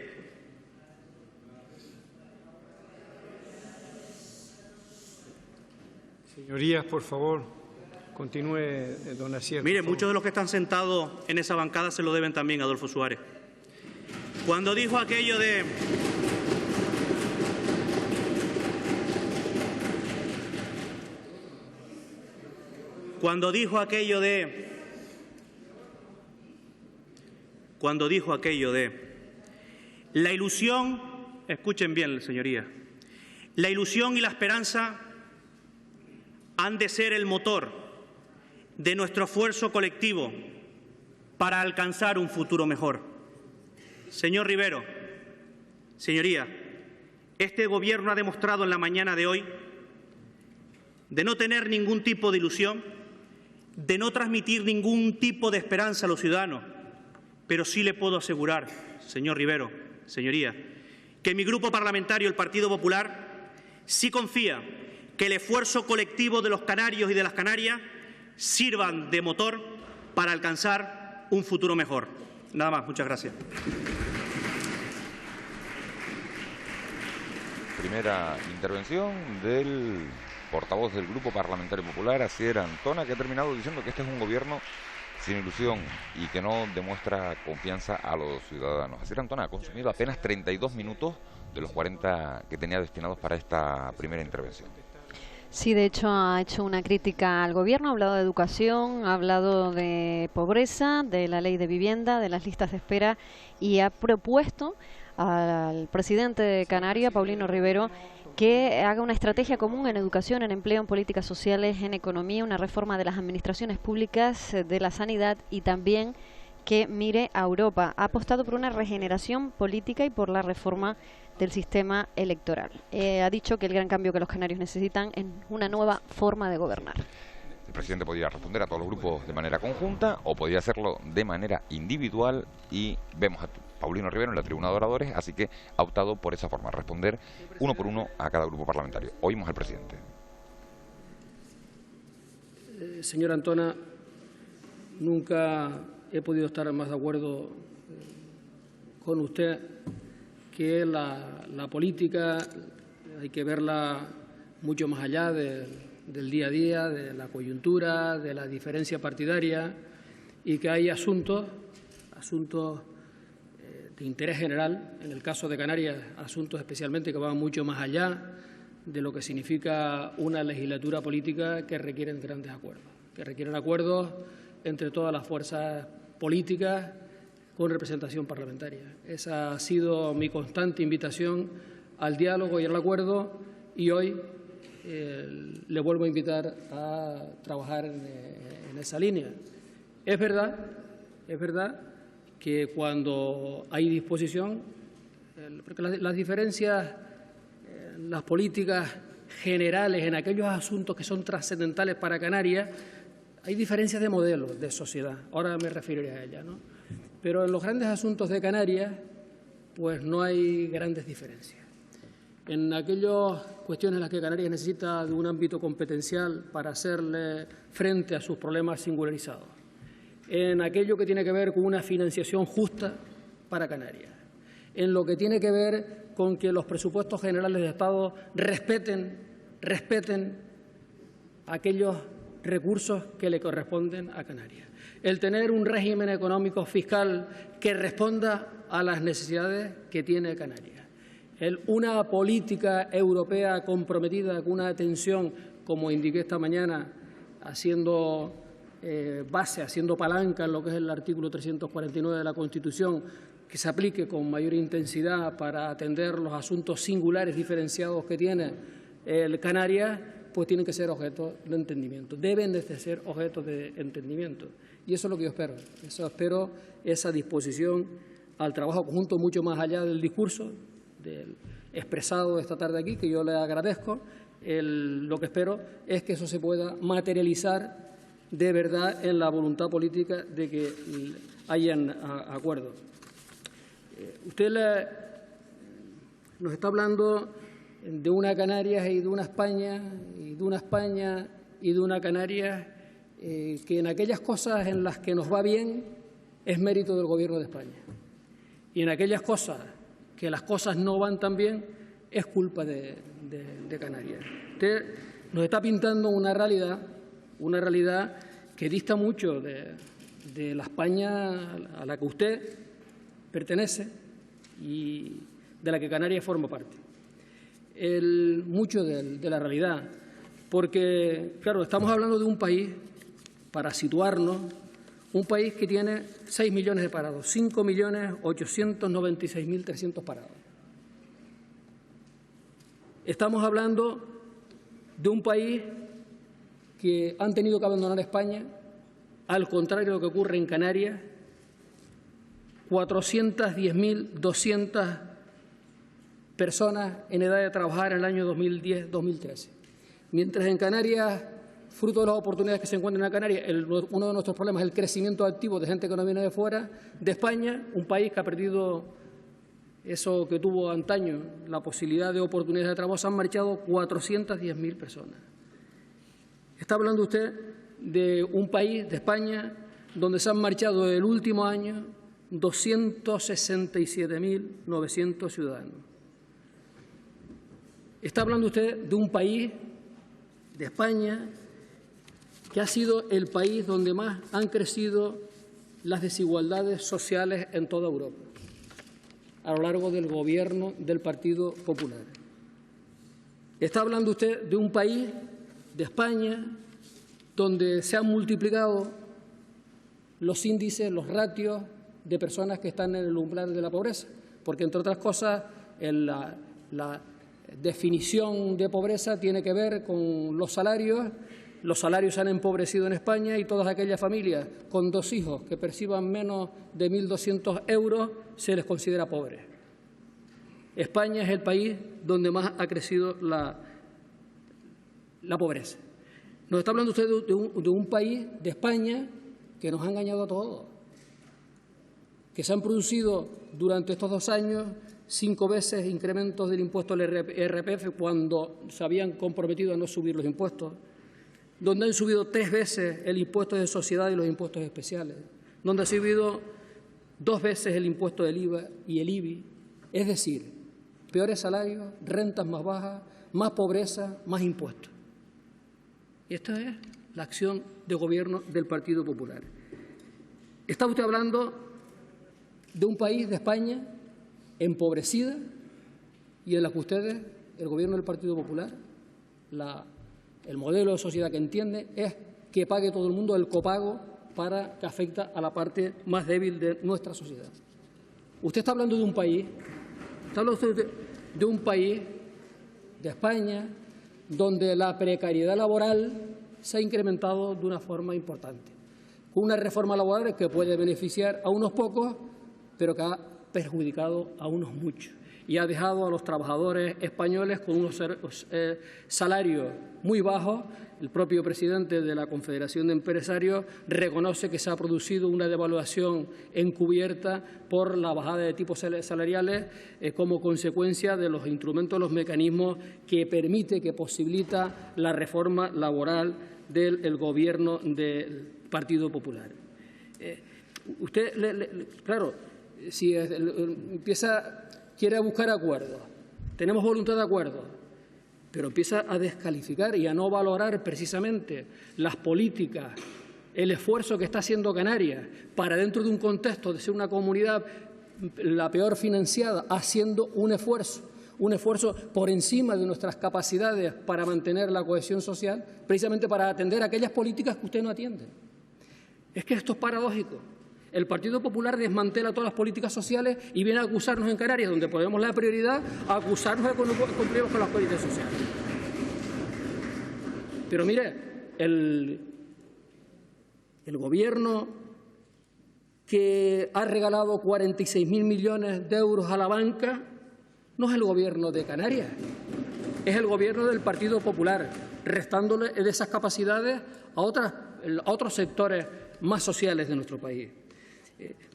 señorías, por favor. Continúe, don Asier. Mire, muchos de los que están sentados en esa bancada se lo deben también a Adolfo Suárez. Cuando dijo aquello de... Cuando dijo aquello de la ilusión, escuchen bien, señoría, la ilusión y la esperanza han de ser el motor de nuestro esfuerzo colectivo para alcanzar un futuro mejor. Señor Rivero, señoría, este Gobierno ha demostrado en la mañana de hoy de no tener ningún tipo de ilusión, de no transmitir ningún tipo de esperanza a los ciudadanos, pero sí le puedo asegurar, señor Rivero, señoría, que mi grupo parlamentario, el Partido Popular, sí confía que el esfuerzo colectivo de los canarios y de las canarias sirvan de motor para alcanzar un futuro mejor. Nada más, muchas gracias. Primera intervención del portavoz del Grupo Parlamentario Popular, Asier Antona, que ha terminado diciendo que este es un gobierno sin ilusión y que no demuestra confianza a los ciudadanos. Asier Antona ha consumido apenas 32 minutos de los 40 que tenía destinados para esta primera intervención. Sí, de hecho ha hecho una crítica al gobierno, ha hablado de educación, ha hablado de pobreza, de la ley de vivienda, de las listas de espera y ha propuesto al presidente de Canarias, Paulino Rivero, que haga una estrategia común en educación, en empleo, en políticas sociales, en economía, una reforma de las administraciones públicas, de la sanidad y también que mire a Europa. Ha apostado por una regeneración política y por la reforma del sistema electoral. Ha dicho que el gran cambio que los canarios necesitan es una nueva forma de gobernar. El presidente podía responder a todos los grupos de manera conjunta o podía hacerlo de manera individual y vemos a Paulino Rivero en la tribuna de oradores, así que ha optado por esa forma, responder uno por uno a cada grupo parlamentario. Oímos al presidente. Señor Antona, nunca he podido estar más de acuerdo con usted que la política hay que verla mucho más allá del día a día, de la coyuntura, de la diferencia partidaria y que hay asuntos de interés general, en el caso de Canarias, asuntos especialmente que van mucho más allá de lo que significa una legislatura política que requieren grandes acuerdos, que requieren acuerdos entre todas las fuerzas políticas con representación parlamentaria. Esa ha sido mi constante invitación al diálogo y al acuerdo y hoy le vuelvo a invitar a trabajar en esa línea. Es verdad que cuando hay disposición, porque las diferencias, las políticas generales en aquellos asuntos que son trascendentales para Canarias, hay diferencias de modelo de sociedad. Ahora me referiré a ellas, ¿no? Pero en los grandes asuntos de Canarias, pues no hay grandes diferencias. En aquellas cuestiones en las que Canarias necesita de un ámbito competencial para hacerle frente a sus problemas singularizados. En aquello que tiene que ver con una financiación justa para Canarias. En lo que tiene que ver con que los presupuestos generales de Estado respeten aquellos recursos que le corresponden a Canarias. El tener un régimen económico fiscal que responda a las necesidades que tiene Canarias. Una política europea comprometida con una atención, como indiqué esta mañana, haciendo base, haciendo palanca en lo que es el artículo 349 de la Constitución, que se aplique con mayor intensidad para atender los asuntos singulares diferenciados que tiene Canarias, pues tienen que ser objetos de entendimiento, deben de ser objetos de entendimiento. Y eso es lo que yo espero. Eso espero, esa disposición al trabajo conjunto mucho más allá del discurso expresado esta tarde aquí, que yo le agradezco. Lo que espero es que eso se pueda materializar de verdad en la voluntad política de que hayan acuerdos. Usted nos está hablando de una Canarias y de una España, y de una España y de una Canarias, que en aquellas cosas en las que nos va bien es mérito del Gobierno de España. Y en aquellas cosas que las cosas no van tan bien es culpa de Canarias. Usted nos está pintando una realidad una realidad que dista mucho de la España a la que usted pertenece y de la que Canarias forma parte. Mucho de la realidad, porque, claro, estamos hablando de un país, para situarnos, un país que tiene 6 millones de parados, 5.896.300 parados. Estamos hablando de un país que han tenido que abandonar España, al contrario de lo que ocurre en Canarias, 410.200 personas en edad de trabajar en el año 2010-2013. Mientras en Canarias, fruto de las oportunidades que se encuentran en Canarias, uno de nuestros problemas es el crecimiento activo de gente que no viene de fuera, de España, un país que ha perdido eso que tuvo antaño, la posibilidad de oportunidades de trabajo, se han marchado 410.000 personas. Está hablando usted de un país, de España, donde se han marchado el último año 267.900 ciudadanos. Está hablando usted de un país, de España, que ha sido el país donde más han crecido las desigualdades sociales en toda Europa, a lo largo del gobierno del Partido Popular. Está hablando usted de un país, de España, donde se han multiplicado los índices, los ratios de personas que están en el umbral de la pobreza, porque, entre otras cosas, la definición de pobreza tiene que ver con los salarios. Los salarios se han empobrecido en España y todas aquellas familias con 2 hijos que perciban menos de 1.200 euros se les considera pobres. España es el país donde más ha crecido la pobreza. Nos está hablando usted de un país, de España, que nos ha engañado a todos, que se han producido durante estos 2 años 5 veces incrementos del impuesto al IRPF cuando se habían comprometido a no subir los impuestos, donde han subido 3 veces el impuesto de sociedad y los impuestos especiales, donde ha subido 2 veces el impuesto del IVA y el IBI, es decir, peores salarios, rentas más bajas, más pobreza, más impuestos. Y esta es la acción de gobierno del Partido Popular. Está usted hablando de un país, de España, empobrecida y en la que ustedes, el gobierno del Partido Popular, el modelo de sociedad que entiende es que pague todo el mundo el copago para que afecta a la parte más débil de nuestra sociedad. Usted está hablando de un país, de España, donde la precariedad laboral se ha incrementado de una forma importante, con una reforma laboral que puede beneficiar a unos pocos, pero que ha perjudicado a unos muchos y ha dejado a los trabajadores españoles con unos salarios muy bajos. El propio presidente de la Confederación de Empresarios reconoce que se ha producido una devaluación encubierta por la bajada de tipos salariales como consecuencia de los instrumentos, los mecanismos que permite, que posibilita la reforma laboral del Gobierno del Partido Popular. Usted, claro, si quiere buscar acuerdos, tenemos voluntad de acuerdo, pero empieza a descalificar y a no valorar precisamente las políticas, el esfuerzo que está haciendo Canarias para, dentro de un contexto de ser una comunidad la peor financiada, haciendo un esfuerzo por encima de nuestras capacidades para mantener la cohesión social, precisamente para atender aquellas políticas que usted no atiende. Es que esto es paradójico. El Partido Popular desmantela todas las políticas sociales y viene a acusarnos en Canarias, donde ponemos la prioridad, a acusarnos de que no cumplimos con las políticas sociales. Pero mire, el Gobierno que ha regalado 46.000 millones de euros a la banca no es el Gobierno de Canarias, es el Gobierno del Partido Popular, restándole de esas capacidades a otros sectores más sociales de nuestro país.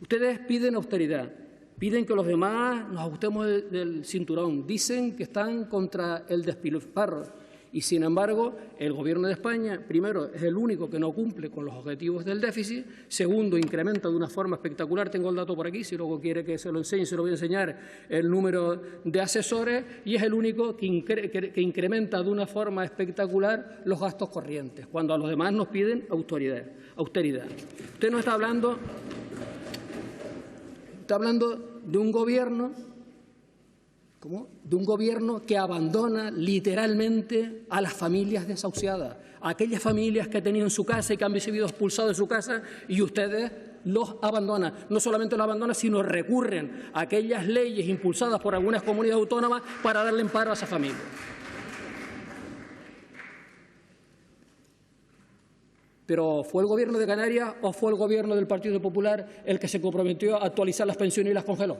Ustedes piden austeridad, piden que los demás nos ajustemos del cinturón, dicen que están contra el despilfarro Y, sin embargo, el Gobierno de España, primero, es el único que no cumple con los objetivos del déficit. Segundo, incrementa de una forma espectacular, tengo el dato por aquí, si luego quiere que se lo enseñe, se lo voy a enseñar, el número de asesores, y es el único que incrementa de una forma espectacular los gastos corrientes, cuando a los demás nos piden austeridad. Usted no está hablando de un gobierno que abandona literalmente a las familias desahuciadas, a aquellas familias que tenían su casa y que han sido expulsados de su casa, y ustedes los abandonan. No solamente los abandonan, sino recurren a aquellas leyes impulsadas por algunas comunidades autónomas para darle amparo a esa familia. Pero ¿fue el Gobierno de Canarias o fue el Gobierno del Partido Popular el que se comprometió a actualizar las pensiones y las congeló,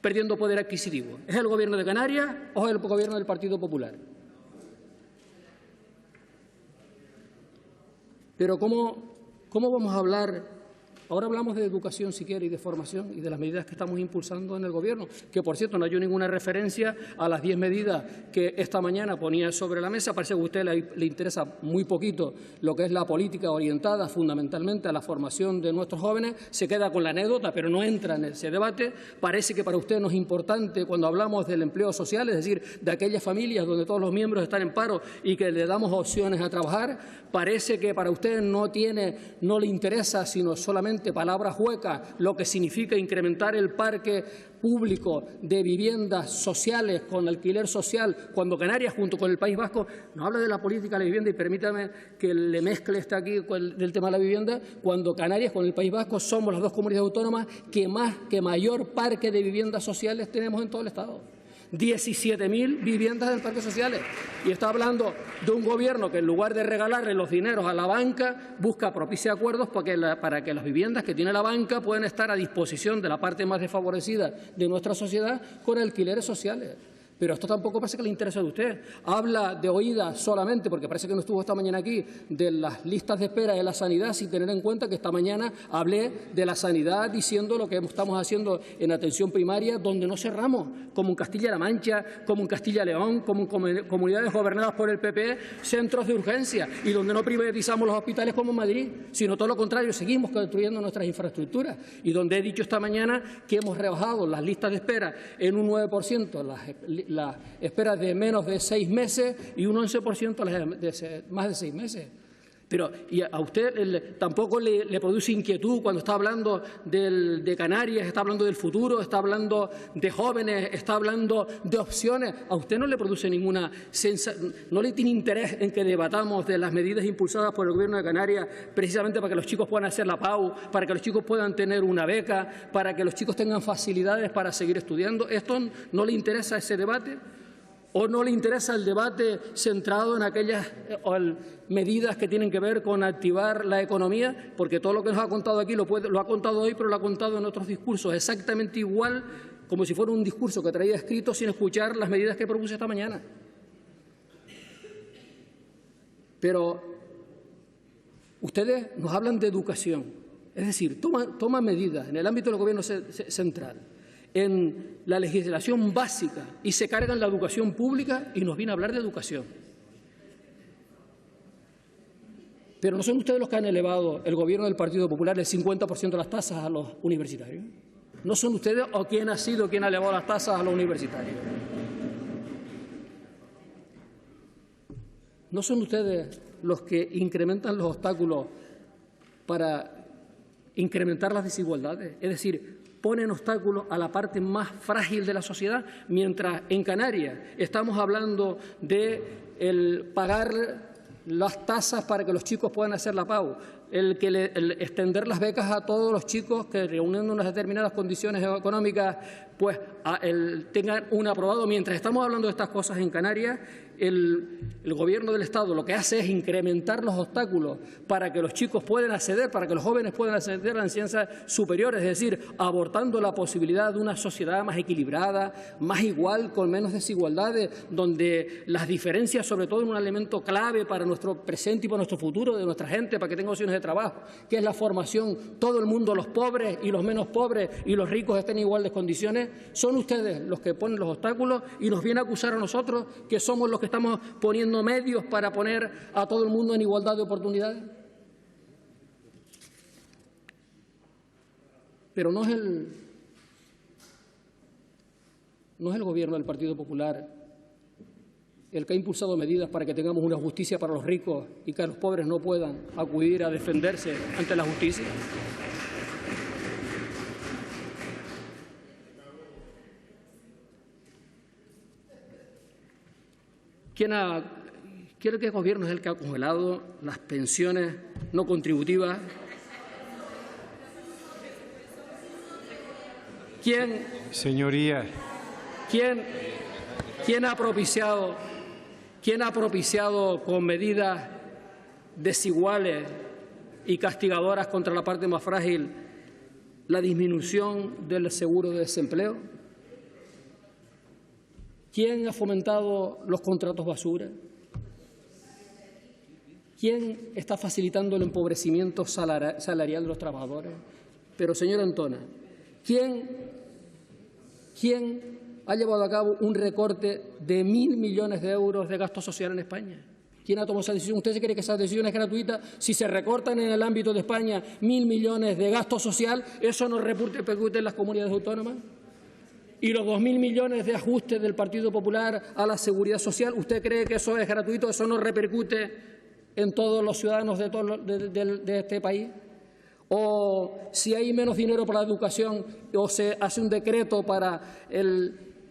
perdiendo poder adquisitivo? ¿Es el Gobierno de Canarias o es el Gobierno del Partido Popular? Pero ¿cómo vamos a hablar? Ahora hablamos de educación, si quiere, y de formación, y de las medidas que estamos impulsando en el Gobierno, que, por cierto, no hay ninguna referencia a las 10 medidas que esta mañana ponía sobre la mesa. Parece que a usted le interesa muy poquito lo que es la política orientada fundamentalmente a la formación de nuestros jóvenes. Se queda con la anécdota, pero no entra en ese debate. Parece que para usted no es importante cuando hablamos del empleo social, es decir, de aquellas familias donde todos los miembros están en paro y que le damos opciones a trabajar. Parece que para usted no le interesa, sino solamente palabras huecas, lo que significa incrementar el parque público de viviendas sociales con alquiler social, cuando Canarias, junto con el País Vasco, nos habla de la política de la vivienda, y permítame que le mezcle aquí del tema de la vivienda, cuando Canarias con el País Vasco somos las dos comunidades autónomas que mayor parque de viviendas sociales tenemos en todo el Estado. 17.000 viviendas en parques sociales. Y está hablando de un Gobierno que, en lugar de regalarle los dineros a la banca, busca propiciar acuerdos para que las viviendas que tiene la banca puedan estar a disposición de la parte más desfavorecida de nuestra sociedad con alquileres sociales. Pero esto tampoco parece que le interesa a usted. Habla de oídas solamente, porque parece que no estuvo esta mañana aquí, de las listas de espera de la sanidad, sin tener en cuenta que esta mañana hablé de la sanidad diciendo lo que estamos haciendo en atención primaria, donde no cerramos, como en Castilla-La Mancha, como en Castilla-León, como en comunidades gobernadas por el PP, centros de urgencia, y donde no privatizamos los hospitales como en Madrid, sino todo lo contrario, seguimos construyendo nuestras infraestructuras, y donde he dicho esta mañana que hemos rebajado las listas de espera en un 9%, las esperas de menos de 6 meses, y un 11% las de más de 6 meses. Pero ¿y a usted tampoco le produce inquietud cuando está hablando de Canarias, está hablando del futuro, está hablando de jóvenes, está hablando de opciones? ¿A usted no le produce no le tiene interés en que debatamos de las medidas impulsadas por el Gobierno de Canarias precisamente para que los chicos puedan hacer la PAU, para que los chicos puedan tener una beca, para que los chicos tengan facilidades para seguir estudiando? ¿Esto no le interesa ese debate? ¿O no le interesa el debate centrado en aquellas medidas que tienen que ver con activar la economía? Porque todo lo que nos ha contado aquí lo ha contado hoy, pero lo ha contado en otros discursos, exactamente igual, como si fuera un discurso que traía escrito sin escuchar las medidas que propuse esta mañana. Pero ustedes nos hablan de educación, es decir, toman medidas en el ámbito del Gobierno central, en la legislación básica, y se cargan la educación pública y nos viene a hablar de educación. Pero ¿no son ustedes los que han elevado, el Gobierno del Partido Popular, el 50% de las tasas a los universitarios? ¿No son ustedes o quién ha sido quien ha elevado las tasas a los universitarios? ¿No son ustedes los que incrementan los obstáculos para incrementar las desigualdades? Es decir, ponen obstáculos a la parte más frágil de la sociedad, mientras en Canarias estamos hablando de pagar las tasas para que los chicos puedan hacer la PAU, el extender las becas a todos los chicos que, reuniendo unas determinadas condiciones económicas, pues tengan un aprobado. Mientras estamos hablando de estas cosas en Canarias, el Gobierno del Estado lo que hace es incrementar los obstáculos para que los chicos puedan acceder, para que los jóvenes puedan acceder a las enseñanzas superiores, es decir, abortando la posibilidad de una sociedad más equilibrada, más igual, con menos desigualdades, donde las diferencias, sobre todo, en un elemento clave para nuestro presente y para nuestro futuro de nuestra gente, para que tenga opciones de trabajo, que es la formación. Todo el mundo, los pobres y los menos pobres y los ricos, estén en igualdad de condiciones. son ustedes los que ponen los obstáculos y nos vienen a acusar a nosotros que somos los que estamos poniendo medios para poner a todo el mundo en igualdad de oportunidades. Pero no es el Gobierno del Partido Popular el que ha impulsado medidas para que tengamos una justicia para los ricos y que los pobres no puedan acudir a defenderse ante la justicia. ¿Qué gobierno es el que ha congelado las pensiones no contributivas? Señoría. ¿Quién ha propiciado con medidas desiguales y castigadoras contra la parte más frágil la disminución del seguro de desempleo? ¿Quién ha fomentado los contratos basura? ¿Quién está facilitando el empobrecimiento salarial de los trabajadores? Pero, señora Antona, ¿quién ha llevado a cabo un recorte de 1.000 millones de euros de gasto social en España? ¿Quién ha tomado esa decisión? ¿Usted se cree que esa decisión es gratuita? Si se recortan en el ámbito de España 1.000 millones de gasto social, ¿eso no repercute en las comunidades autónomas? ¿Y los 2.000 millones de ajustes del Partido Popular a la seguridad social, usted cree que eso es gratuito? ¿Eso no repercute en todos los ciudadanos de este país? ¿O si hay menos dinero para la educación o se hace un decreto para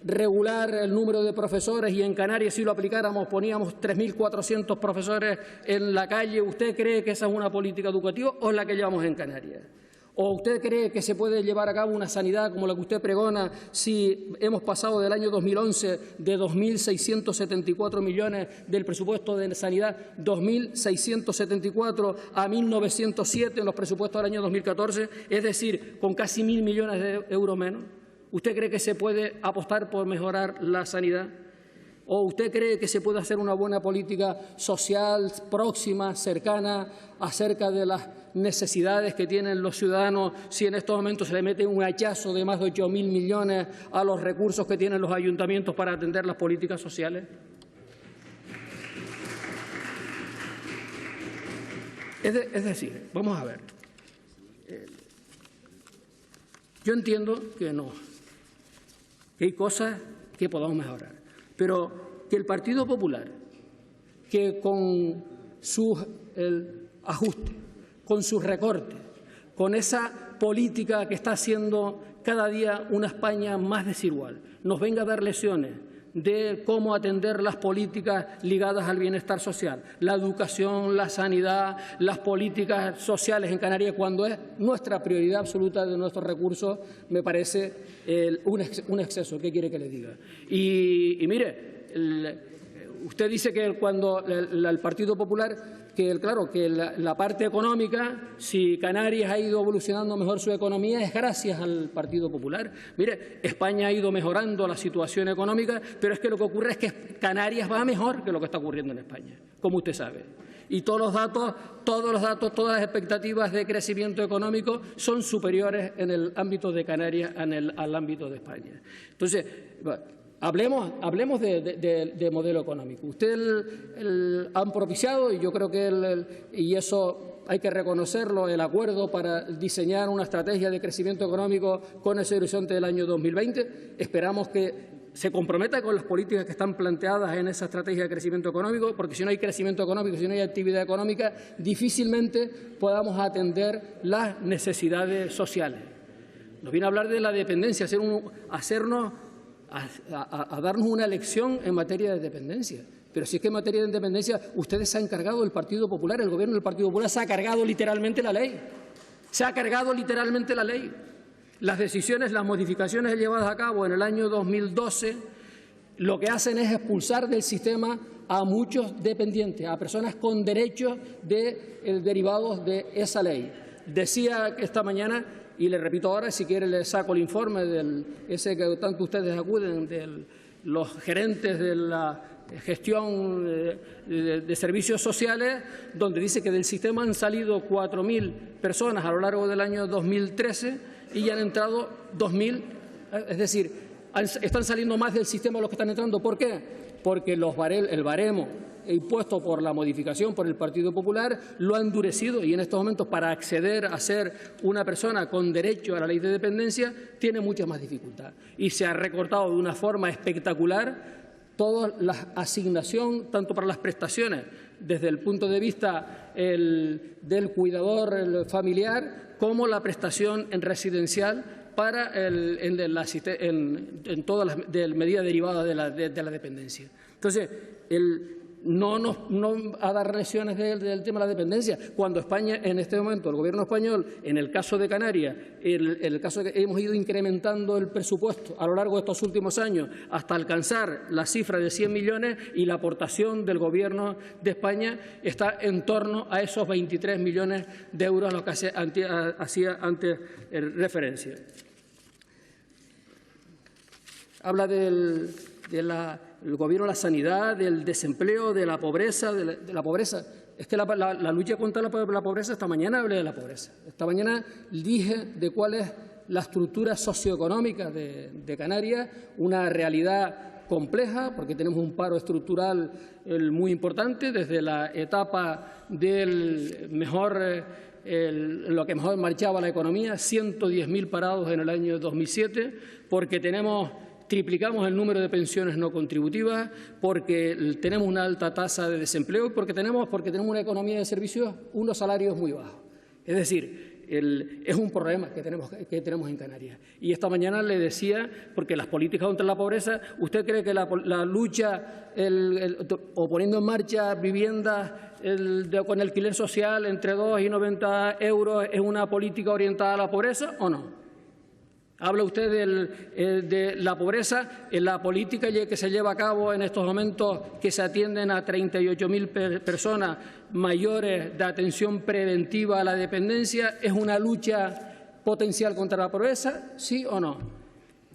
regular el número de profesores y en Canarias, si lo aplicáramos, poníamos 3.400 profesores en la calle? ¿Usted cree que esa es una política educativa o es la que llevamos en Canarias? ¿O usted cree que se puede llevar a cabo una sanidad como la que usted pregona si hemos pasado del año 2011 de 2.674 millones del presupuesto de sanidad, 2.674 a 1.907 en los presupuestos del año 2014, es decir, con casi 1.000 millones de euros menos? ¿Usted cree que se puede apostar por mejorar la sanidad? ¿O usted cree que se puede hacer una buena política social próxima, cercana, acerca de las necesidades que tienen los ciudadanos si en estos momentos se le mete un hachazo de más de 8.000 millones a los recursos que tienen los ayuntamientos para atender las políticas sociales? Es decir, vamos a ver. Yo entiendo que no, que hay cosas que podamos mejorar, pero que el Partido Popular, que con sus ajustes, con sus recortes, con esa política que está haciendo cada día una España más desigual, nos venga a dar lecciones de cómo atender las políticas ligadas al bienestar social, la educación, la sanidad, las políticas sociales en Canarias, cuando es nuestra prioridad absoluta de nuestros recursos, me parece un exceso. ¿Qué quiere que le diga? Y mire, usted dice que cuando el Partido Popular, claro, que la parte económica, si Canarias ha ido evolucionando mejor su economía, es gracias al Partido Popular. Mire, España ha ido mejorando la situación económica, pero es que lo que ocurre es que Canarias va mejor que lo que está ocurriendo en España, como usted sabe. Y todos los datos, todas las expectativas de crecimiento económico son superiores en el ámbito de Canarias al ámbito de España. Entonces, Hablemos de modelo económico. Usted han propiciado, y yo creo que y eso hay que reconocerlo, el acuerdo para diseñar una estrategia de crecimiento económico con ese horizonte del año 2020. Esperamos que se comprometa con las políticas que están planteadas en esa estrategia de crecimiento económico, porque si no hay crecimiento económico, si no hay actividad económica, difícilmente podamos atender las necesidades sociales. Nos viene a hablar de la dependencia, a darnos una lección en materia de dependencia. Pero si es que en materia de independencia ustedes se han cargado, el Partido Popular, el Gobierno del Partido Popular se ha cargado literalmente la ley. Se ha cargado literalmente la ley. Las decisiones, las modificaciones llevadas a cabo en el año 2012 lo que hacen es expulsar del sistema a muchos dependientes, a personas con derechos derivados de esa ley. Decía esta mañana, y le repito ahora, si quiere le saco el informe ese que tanto ustedes acuden, de los gerentes de la gestión de servicios sociales, donde dice que del sistema han salido 4.000 personas a lo largo del año 2013 y han entrado 2.000 Es decir, están saliendo más del sistema los que están entrando. ¿Por qué? Porque el baremo impuesto por la modificación por el Partido Popular lo ha endurecido y en estos momentos para acceder a ser una persona con derecho a la ley de dependencia tiene mucha más dificultad. Y se ha recortado de una forma espectacular toda la asignación, tanto para las prestaciones desde el punto de vista del cuidador familiar como la prestación en residencial para en todas las medidas derivadas de la dependencia. Entonces, no a dar lesiones del tema de la dependencia. Cuando España, en este momento, el Gobierno español, en el caso de Canarias, el caso de que hemos ido incrementando el presupuesto a lo largo de estos últimos años hasta alcanzar la cifra de 100 millones y la aportación del Gobierno de España está en torno a esos 23 millones de euros a los que hacía antes referencia. Habla del Gobierno de la sanidad, del desempleo, de la pobreza, de la pobreza. Es que la lucha contra la pobreza, esta mañana hablé de la pobreza. Esta mañana dije de cuál es la estructura socioeconómica de Canarias, una realidad compleja, porque tenemos un paro estructural muy importante, desde la etapa del lo que mejor marchaba la economía, 110.000 parados en el año 2007, porque triplicamos el número de pensiones no contributivas, porque tenemos una alta tasa de desempleo y porque tenemos una economía de servicios, unos salarios muy bajos. Es decir, es un problema que tenemos en Canarias. Y esta mañana le decía, porque las políticas contra la pobreza, ¿usted cree que la lucha o poniendo en marcha viviendas con alquiler social entre 2 y 90 euros es una política orientada a la pobreza o no? Habla usted de la pobreza en la política que se lleva a cabo en estos momentos, que se atienden a 38.000 personas mayores de atención preventiva a la dependencia. ¿Es una lucha potencial contra la pobreza? ¿Sí o no?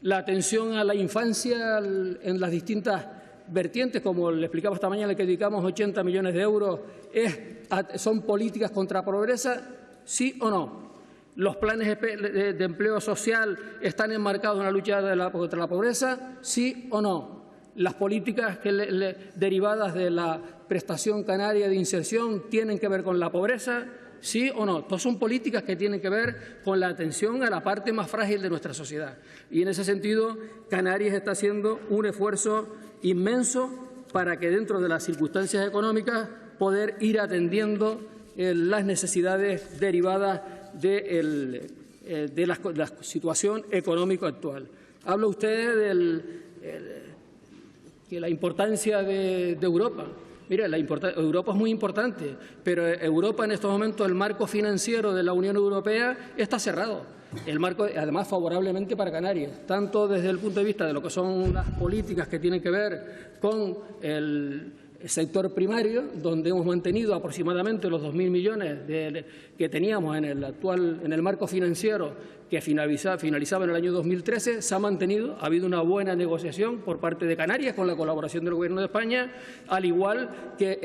La atención a la infancia en las distintas vertientes, como le explicaba esta mañana, le que dedicamos 80 millones de euros, ¿son políticas contra la pobreza? ¿Sí o no? ¿Los planes de empleo social están enmarcados en la lucha contra la pobreza? ¿Sí o no? ¿Las políticas derivadas de la prestación canaria de inserción tienen que ver con la pobreza? ¿Sí o no? Todas son políticas que tienen que ver con la atención a la parte más frágil de nuestra sociedad. Y en ese sentido, Canarias está haciendo un esfuerzo inmenso para que dentro de las circunstancias económicas poder ir atendiendo las necesidades derivadas de la situación económica actual. Habla usted de la importancia de Europa. Mire, Europa es muy importante, pero Europa en estos momentos, el marco financiero de la Unión Europea está cerrado. El marco, además, favorablemente para Canarias, tanto desde el punto de vista de lo que son las políticas que tienen que ver con el sector primario, donde hemos mantenido aproximadamente los 2.000 millones que teníamos en el marco financiero que finalizaba en el año 2013, se ha mantenido. Ha habido una buena negociación por parte de Canarias con la colaboración del Gobierno de España, al igual que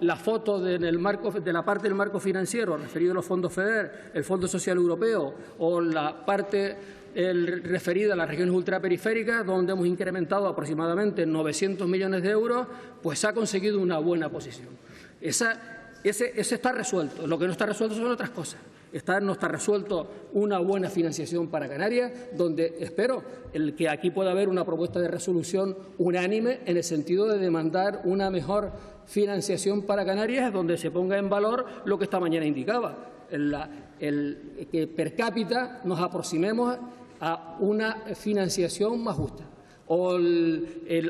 la foto de la parte del marco financiero referido a los fondos FEDER, el Fondo Social Europeo o la parte referida a las regiones ultraperiféricas, donde hemos incrementado aproximadamente 900 millones de euros, pues se ha conseguido una buena posición. Ese está resuelto. Lo que no está resuelto son otras cosas. No está resuelto una buena financiación para Canarias, donde espero que aquí pueda haber una propuesta de resolución unánime en el sentido de demandar una mejor financiación para Canarias, donde se ponga en valor lo que esta mañana indicaba, que per cápita nos aproximemos a una financiación más justa. O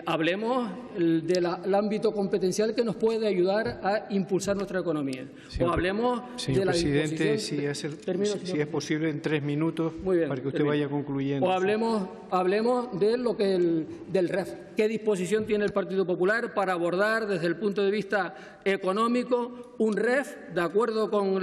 hablemos del ámbito competencial que nos puede ayudar a impulsar nuestra economía. O hablemos de la presidente, si es posible, en 3 minutos, para que usted vaya concluyendo. O hablemos de del REF. ¿Qué disposición tiene el Partido Popular para abordar desde el punto de vista económico un REF de acuerdo con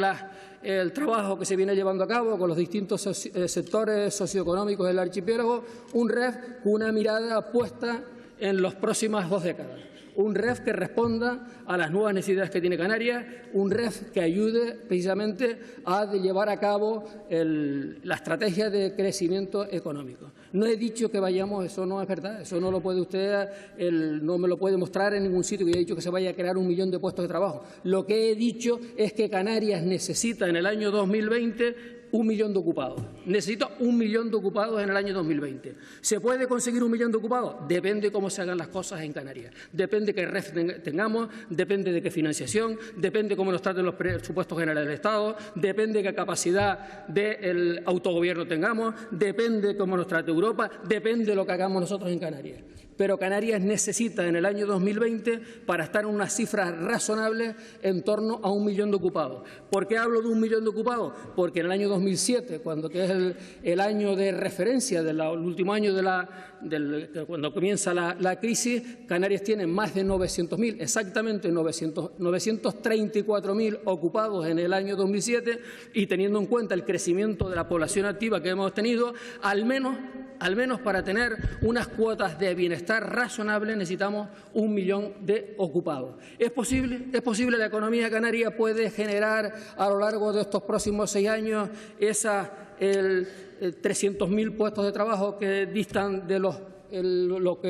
el trabajo que se viene llevando a cabo con los distintos sectores socioeconómicos del archipiélago, un REF con una mirada puesta en las próximas 2 décadas. Un REF que responda a las nuevas necesidades que tiene Canarias, un REF que ayude precisamente a llevar a cabo la estrategia de crecimiento económico. No he dicho que vayamos, eso no es verdad, eso no lo puede usted, no me lo puede mostrar en ningún sitio que haya dicho que se vaya a crear 1 millón de puestos de trabajo. Lo que he dicho es que Canarias necesita en el año 2020 1 millón de ocupados. Necesita 1 millón de ocupados en el año 2020. ¿Se puede conseguir 1 millón de ocupados? Depende de cómo se hagan las cosas en Canarias. Depende de qué REF tengamos, depende de qué financiación, depende de cómo nos traten los presupuestos generales del Estado, depende de qué capacidad del autogobierno tengamos, depende de cómo nos trate Europa, depende de lo que hagamos nosotros en Canarias. Pero Canarias necesita en el año 2020, para estar en unas cifras razonables, en torno a 1 millón de ocupados. ¿Por qué hablo de 1 millón de ocupados? Porque en el año 2007, que es el año de referencia, el último año cuando comienza la crisis, Canarias tiene más de 900.000, exactamente 934.000 ocupados en el año 2007, y teniendo en cuenta el crecimiento de la población activa que hemos tenido, al menos para tener unas cuotas de bienestar razonables necesitamos 1 millón de ocupados. ¿Es posible? ¿Es posible? La economía canaria puede generar a lo largo de estos próximos 6 años 300.000 puestos de trabajo que distan de los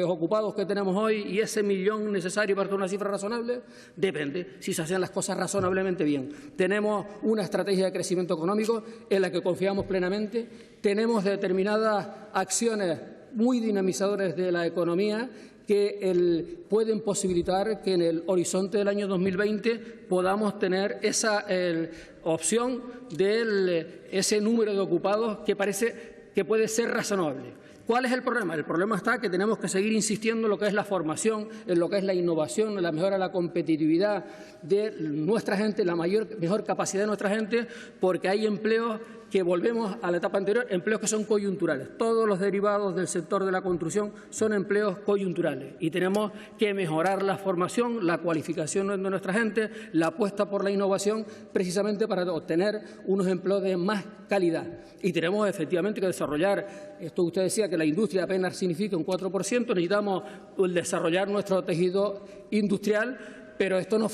ocupados que tenemos hoy, y ese millón necesario para una cifra razonable. Depende si se hacen las cosas razonablemente bien. Tenemos una estrategia de crecimiento económico en la que confiamos plenamente. Tenemos determinadas acciones muy dinamizadoras de la economía que pueden posibilitar que en el horizonte del año 2020 podamos tener esa opción de ese número de ocupados que parece que puede ser razonable. ¿Cuál es el problema? El problema está que tenemos que seguir insistiendo en lo que es la formación, en lo que es la innovación, en la mejora de la competitividad de nuestra gente, la mejor capacidad de nuestra gente, porque hay empleos que, volvemos a la etapa anterior, empleos que son coyunturales. Todos los derivados del sector de la construcción son empleos coyunturales, y tenemos que mejorar la formación, la cualificación de nuestra gente, la apuesta por la innovación, precisamente para obtener unos empleos de más calidad. Y tenemos efectivamente que desarrollar, esto usted decía que la industria apenas significa un 4%, necesitamos desarrollar nuestro tejido industrial, pero esto no es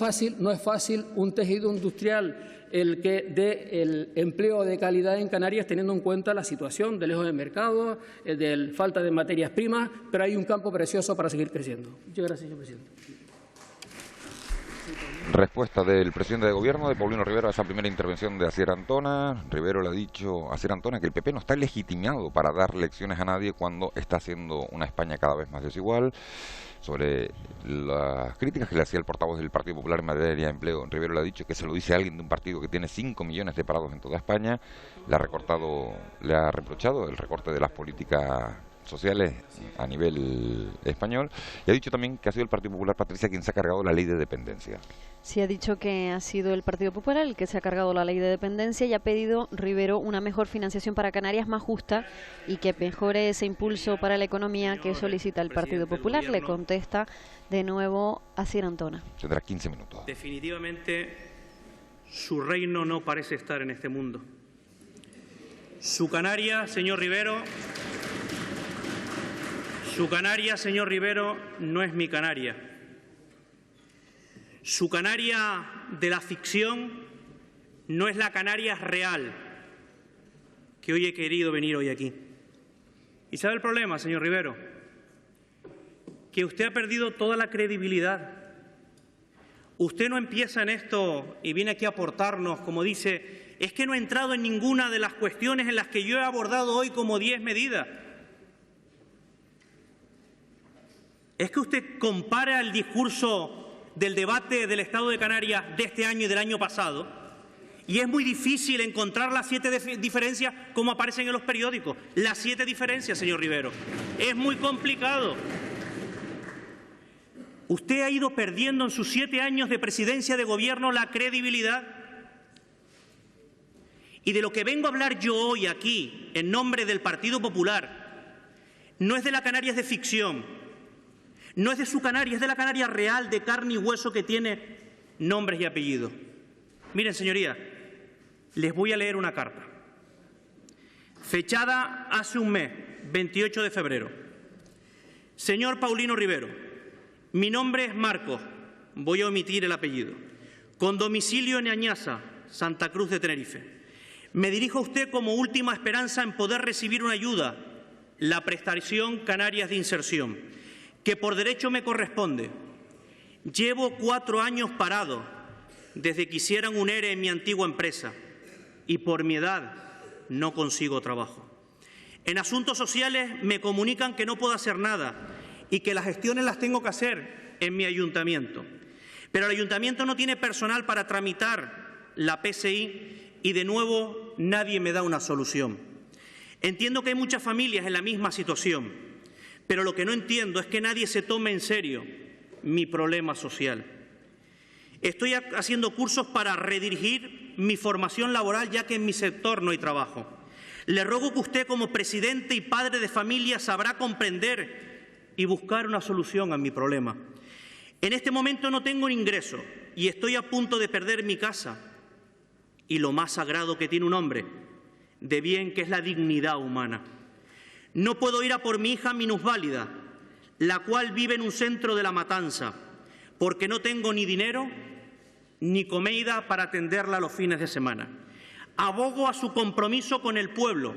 fácil un tejido industrial el que dé el empleo de calidad en Canarias, teniendo en cuenta la situación de lejos del mercado, de falta de materias primas, pero hay un campo precioso para seguir creciendo. Muchas gracias, señor presidente. Respuesta del presidente de Gobierno, de Paulino Rivero, a esa primera intervención de Asier Antona. Rivero le ha dicho a Asier Antona que el PP no está legitimado para dar lecciones a nadie cuando está haciendo una España cada vez más desigual. Sobre las críticas que le hacía el portavoz del Partido Popular en materia de empleo, Rivero le ha dicho que se lo dice a alguien de un partido que tiene 5 millones de parados en toda España. Le ha reprochado el recorte de las políticas sociales a nivel español, y ha dicho también que ha sido el Partido Popular, Patricia, quien se ha cargado la ley de dependencia. Sí, ha dicho que ha sido el Partido Popular el que se ha cargado la ley de dependencia, y ha pedido Rivero una mejor financiación para Canarias, más justa, y que mejore ese impulso para la economía que solicita el Partido Popular. Le contesta de nuevo Asier Antona. Tendrá 15 minutos. Definitivamente su reino no parece estar en este mundo. Su Canarias, señor Rivero, no es mi Canaria. Su Canaria de la ficción no es la Canarias real que hoy he querido venir hoy aquí. ¿Y sabe el problema, señor Rivero? Que usted ha perdido toda la credibilidad. Usted no empieza en esto y viene aquí a aportarnos, como dice, es que no he entrado en ninguna de las cuestiones en las que yo he abordado hoy como 10 medidas. Es que usted compara el discurso del debate del Estado de Canarias de este año y del año pasado, y es muy difícil encontrar las 7 diferencias como aparecen en los periódicos. Las 7 diferencias, señor Rivero. Es muy complicado. Usted ha ido perdiendo en sus 7 años de presidencia de Gobierno la credibilidad. Y de lo que vengo a hablar yo hoy aquí, en nombre del Partido Popular, no es de la Canarias de ficción. No es de su Canarias, es de la Canarias real, de carne y hueso, que tiene nombres y apellidos. Miren, señorías, les voy a leer una carta, fechada hace un mes, 28 de febrero. Señor Paulino Rivero, mi nombre es Marcos, voy a omitir el apellido, con domicilio en Añaza, Santa Cruz de Tenerife. Me dirijo a usted como última esperanza en poder recibir una ayuda, la prestación Canarias de Inserción, que por derecho me corresponde. Llevo 4 años parado desde que hicieran un ERE en mi antigua empresa y por mi edad no consigo trabajo. En asuntos sociales me comunican que no puedo hacer nada y que las gestiones las tengo que hacer en mi ayuntamiento. Pero el ayuntamiento no tiene personal para tramitar la PSI y de nuevo nadie me da una solución. Entiendo que hay muchas familias en la misma situación, pero lo que no entiendo es que nadie se tome en serio mi problema social. Estoy haciendo cursos para redirigir mi formación laboral, ya que en mi sector no hay trabajo. Le ruego que usted, como presidente y padre de familia, sabrá comprender y buscar una solución a mi problema. En este momento no tengo un ingreso y estoy a punto de perder mi casa y lo más sagrado que tiene un hombre, de bien, que es la dignidad humana. No puedo ir a por mi hija minusválida, la cual vive en un centro de La Matanza, porque no tengo ni dinero ni comida para atenderla los fines de semana. Abogo a su compromiso con el pueblo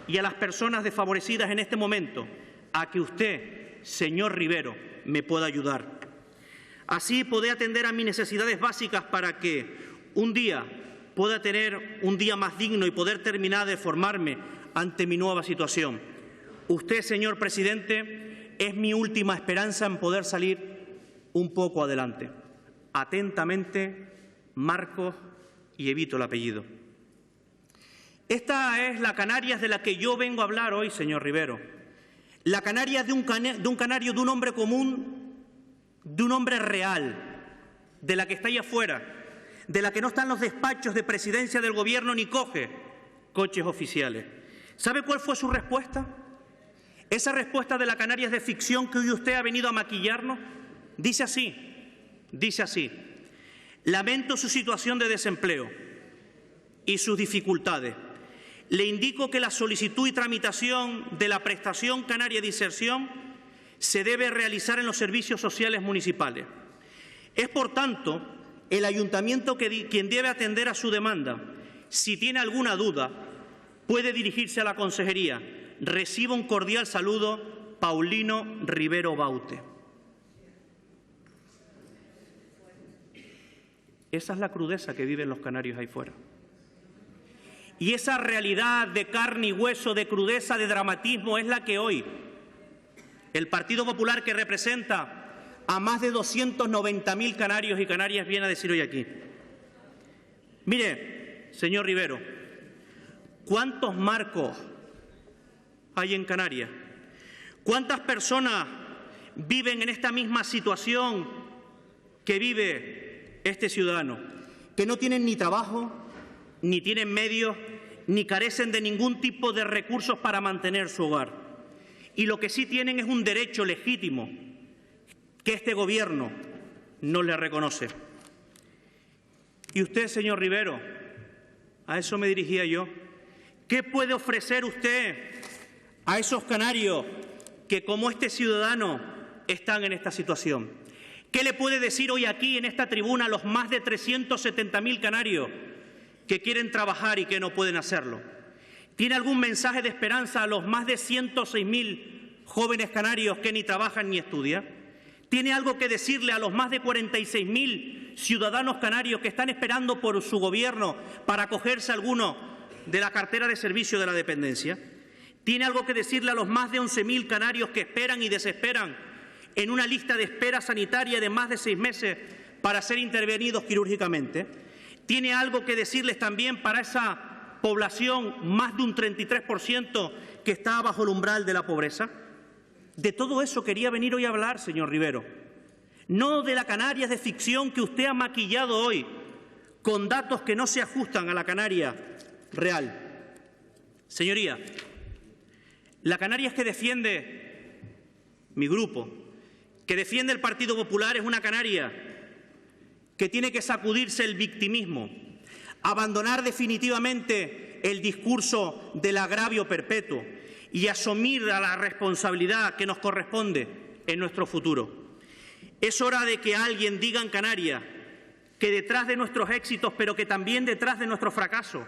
y a las personas desfavorecidas en este momento, a que usted, señor Rivero, me pueda ayudar. Así podré atender a mis necesidades básicas para que un día pueda tener un día más digno y poder terminar de formarme ante mi nueva situación. Usted, señor presidente, es mi última esperanza en poder salir un poco adelante. Atentamente, Marcos, y evito el apellido. Esta es la Canarias de la que yo vengo a hablar hoy, señor Rivero. La Canarias de un canario, de un hombre común, de un hombre real, de la que está allá afuera, de la que no está en los despachos de presidencia del Gobierno ni coge coches oficiales. ¿Sabe cuál fue su respuesta? Esa respuesta de la Canarias de ficción que hoy usted ha venido a maquillarnos, dice así: lamento su situación de desempleo y sus dificultades. Le indico que la solicitud y tramitación de la prestación canaria de inserción se debe realizar en los servicios sociales municipales. Es, por tanto, el ayuntamiento quien debe atender a su demanda. Si tiene alguna duda, puede dirigirse a la consejería. Reciba un cordial saludo, Paulino Rivero Baute. Esa es la crudeza que viven los canarios ahí fuera. Y esa realidad de carne y hueso, de crudeza, de dramatismo, es la que hoy el Partido Popular, que representa a más de 290.000 canarios y canarias, viene a decir hoy aquí. Mire, señor Rivero, ¿cuántos Marcos hay en Canarias? ¿Cuántas personas viven en esta misma situación que vive este ciudadano? Que no tienen ni trabajo, ni tienen medios, ni carecen de ningún tipo de recursos para mantener su hogar. Y lo que sí tienen es un derecho legítimo que este Gobierno no le reconoce. Y usted, señor Rivero, a eso me dirigía yo, ¿qué puede ofrecer usted a esos canarios que, como este ciudadano, están en esta situación? ¿Qué le puede decir hoy aquí, en esta tribuna, a los más de 370.000 canarios que quieren trabajar y que no pueden hacerlo? ¿Tiene algún mensaje de esperanza a los más de 106.000 jóvenes canarios que ni trabajan ni estudian? ¿Tiene algo que decirle a los más de 46.000 ciudadanos canarios que están esperando por su Gobierno para acogerse a alguno de la cartera de servicio de la dependencia? ¿Tiene algo que decirle a los más de 11.000 canarios que esperan y desesperan en una lista de espera sanitaria de más de 6 meses para ser intervenidos quirúrgicamente? ¿Tiene algo que decirles también para esa población, más de un 33%, que está bajo el umbral de la pobreza? De todo eso quería venir hoy a hablar, señor Rivero. No de la Canarias de ficción que usted ha maquillado hoy con datos que no se ajustan a la Canarias real. Señoría, la Canarias que defiende mi grupo, que defiende el Partido Popular, es una Canaria que tiene que sacudirse el victimismo, abandonar definitivamente el discurso del agravio perpetuo y asumir la responsabilidad que nos corresponde en nuestro futuro. Es hora de que alguien diga en Canarias que detrás de nuestros éxitos, pero que también detrás de nuestro fracaso,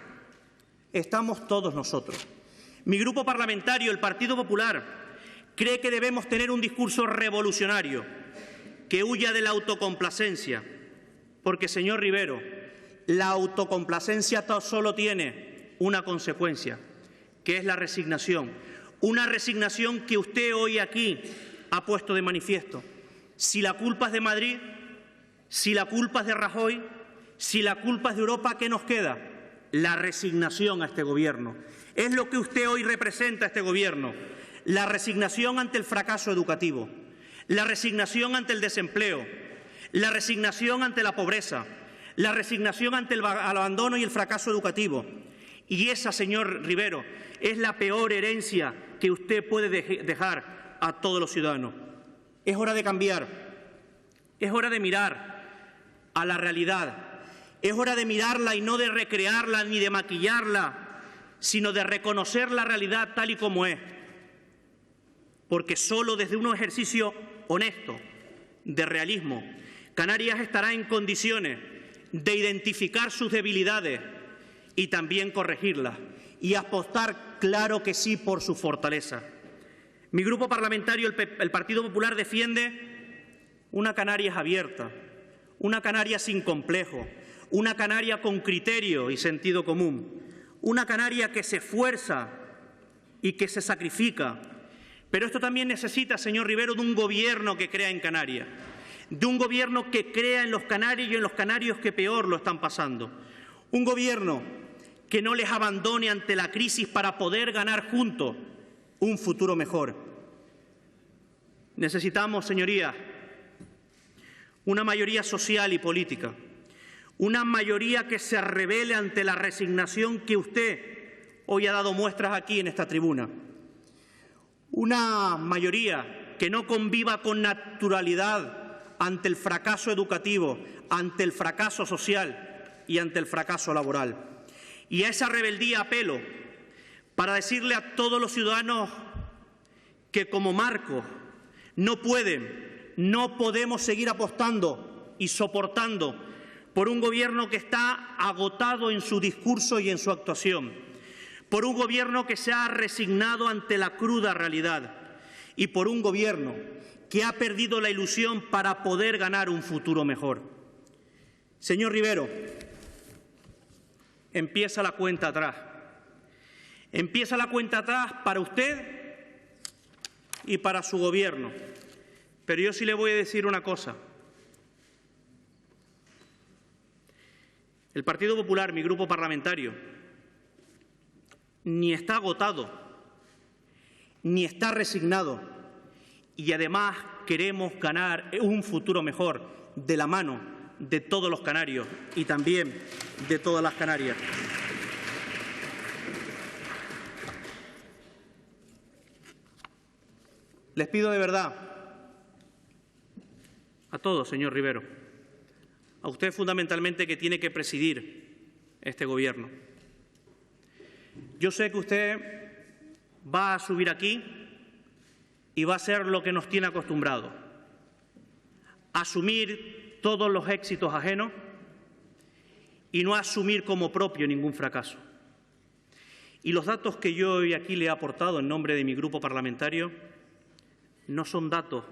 estamos todos nosotros. Mi grupo parlamentario, el Partido Popular, cree que debemos tener un discurso revolucionario que huya de la autocomplacencia, porque, señor Rivero, la autocomplacencia solo tiene una consecuencia, que es la resignación. Una resignación que usted hoy aquí ha puesto de manifiesto. Si la culpa es de Madrid, si la culpa es de Rajoy, si la culpa es de Europa, ¿qué nos queda? La resignación a este Gobierno. Es lo que usted hoy representa a este Gobierno. La resignación ante el fracaso educativo, la resignación ante el desempleo, la resignación ante la pobreza, la resignación ante el abandono y el fracaso educativo. Y esa, señor Rivero, es la peor herencia que usted puede dejar a todos los ciudadanos. Es hora de cambiar, es hora de mirar a la realidad, es hora de mirarla y no de recrearla ni de maquillarla, sino de reconocer la realidad tal y como es. Porque solo desde un ejercicio honesto de realismo, Canarias estará en condiciones de identificar sus debilidades y también corregirlas, y apostar, claro que sí, por su fortaleza. Mi grupo parlamentario, el Partido Popular, defiende una Canarias abierta, una Canarias sin complejo, una Canarias con criterio y sentido común, una Canarias que se esfuerza y que se sacrifica. Pero esto también necesita, señor Rivero, de un Gobierno que crea en Canarias, de un Gobierno que crea en los canarios y en los canarios que peor lo están pasando. Un Gobierno que no les abandone ante la crisis para poder ganar juntos un futuro mejor. Necesitamos, señorías, una mayoría social y política, una mayoría que se rebele ante la resignación que usted hoy ha dado muestras aquí en esta tribuna. Una mayoría que no conviva con naturalidad ante el fracaso educativo, ante el fracaso social y ante el fracaso laboral. Y a esa rebeldía apelo para decirle a todos los ciudadanos que como marco no podemos seguir apostando y soportando por un Gobierno que está agotado en su discurso y en su actuación, por un Gobierno que se ha resignado ante la cruda realidad y por un Gobierno que ha perdido la ilusión para poder ganar un futuro mejor. Señor Rivero, empieza la cuenta atrás. Empieza la cuenta atrás para usted y para su Gobierno. Pero yo sí le voy a decir una cosa. El Partido Popular, mi grupo parlamentario, ni está agotado, ni está resignado, y además queremos ganar un futuro mejor de la mano de todos los canarios y también de todas las Canarias. Les pido de verdad a todos, señor Rivero, a usted fundamentalmente, que tiene que presidir este Gobierno. Yo sé que usted va a subir aquí y va a hacer lo que nos tiene acostumbrados: asumir todos los éxitos ajenos y no asumir como propio ningún fracaso. Y los datos que yo hoy aquí le he aportado en nombre de mi grupo parlamentario no son datos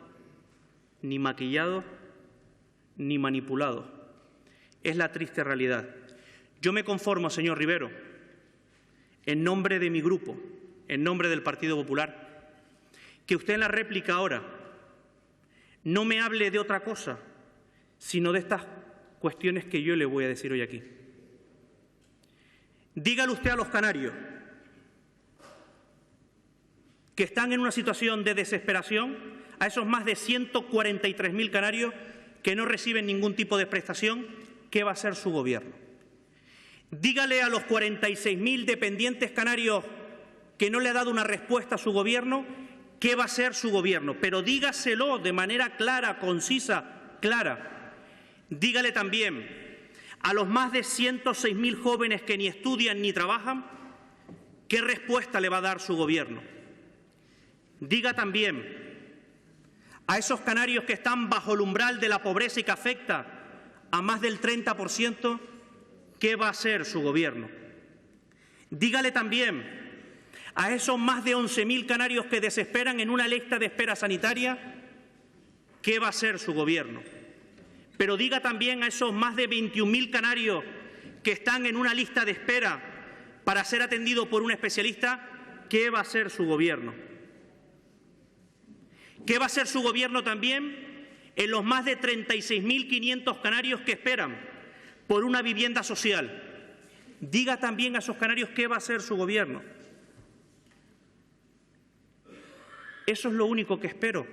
ni maquillados ni manipulados. Es la triste realidad. Yo me conformo, señor Rivero, en nombre de mi grupo, en nombre del Partido Popular, que usted en la réplica ahora no me hable de otra cosa, sino de estas cuestiones que yo le voy a decir hoy aquí. Dígale usted a los canarios que están en una situación de desesperación, a esos más de 143.000 canarios que no reciben ningún tipo de prestación, ¿qué va a hacer su Gobierno? Dígale a los 46.000 dependientes canarios que no le ha dado una respuesta a su Gobierno, ¿qué va a hacer su Gobierno? Pero dígaselo de manera clara, concisa, clara. Dígale también a los más de 106.000 jóvenes que ni estudian ni trabajan, ¿qué respuesta le va a dar su Gobierno? Diga también a esos canarios que están bajo el umbral de la pobreza y que afecta a más del 30%, ¿qué va a hacer su Gobierno? Dígale también a esos más de 11.000 canarios que desesperan en una lista de espera sanitaria, ¿qué va a hacer su Gobierno? Pero diga también a esos más de 21.000 canarios que están en una lista de espera para ser atendidos por un especialista, ¿qué va a hacer su Gobierno? ¿Qué va a hacer su Gobierno también en los más de 36.500 canarios que esperan por una vivienda social? Diga también a esos canarios qué va a hacer su Gobierno. Eso es lo único que espero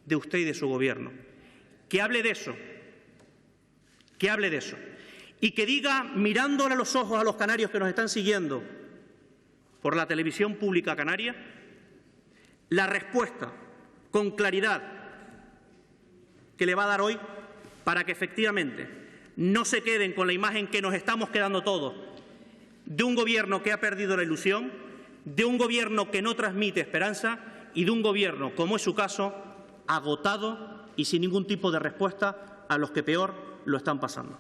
de usted y de su Gobierno. Que hable de eso. Que hable de eso. Y que diga, mirándole a los ojos a los canarios que nos están siguiendo por la televisión pública canaria, la respuesta con claridad que le va a dar hoy para que efectivamente no se queden con la imagen que nos estamos quedando todos de un Gobierno que ha perdido la ilusión, de un Gobierno que no transmite esperanza y de un Gobierno, como es su caso, agotado y sin ningún tipo de respuesta a los que peor lo están pasando.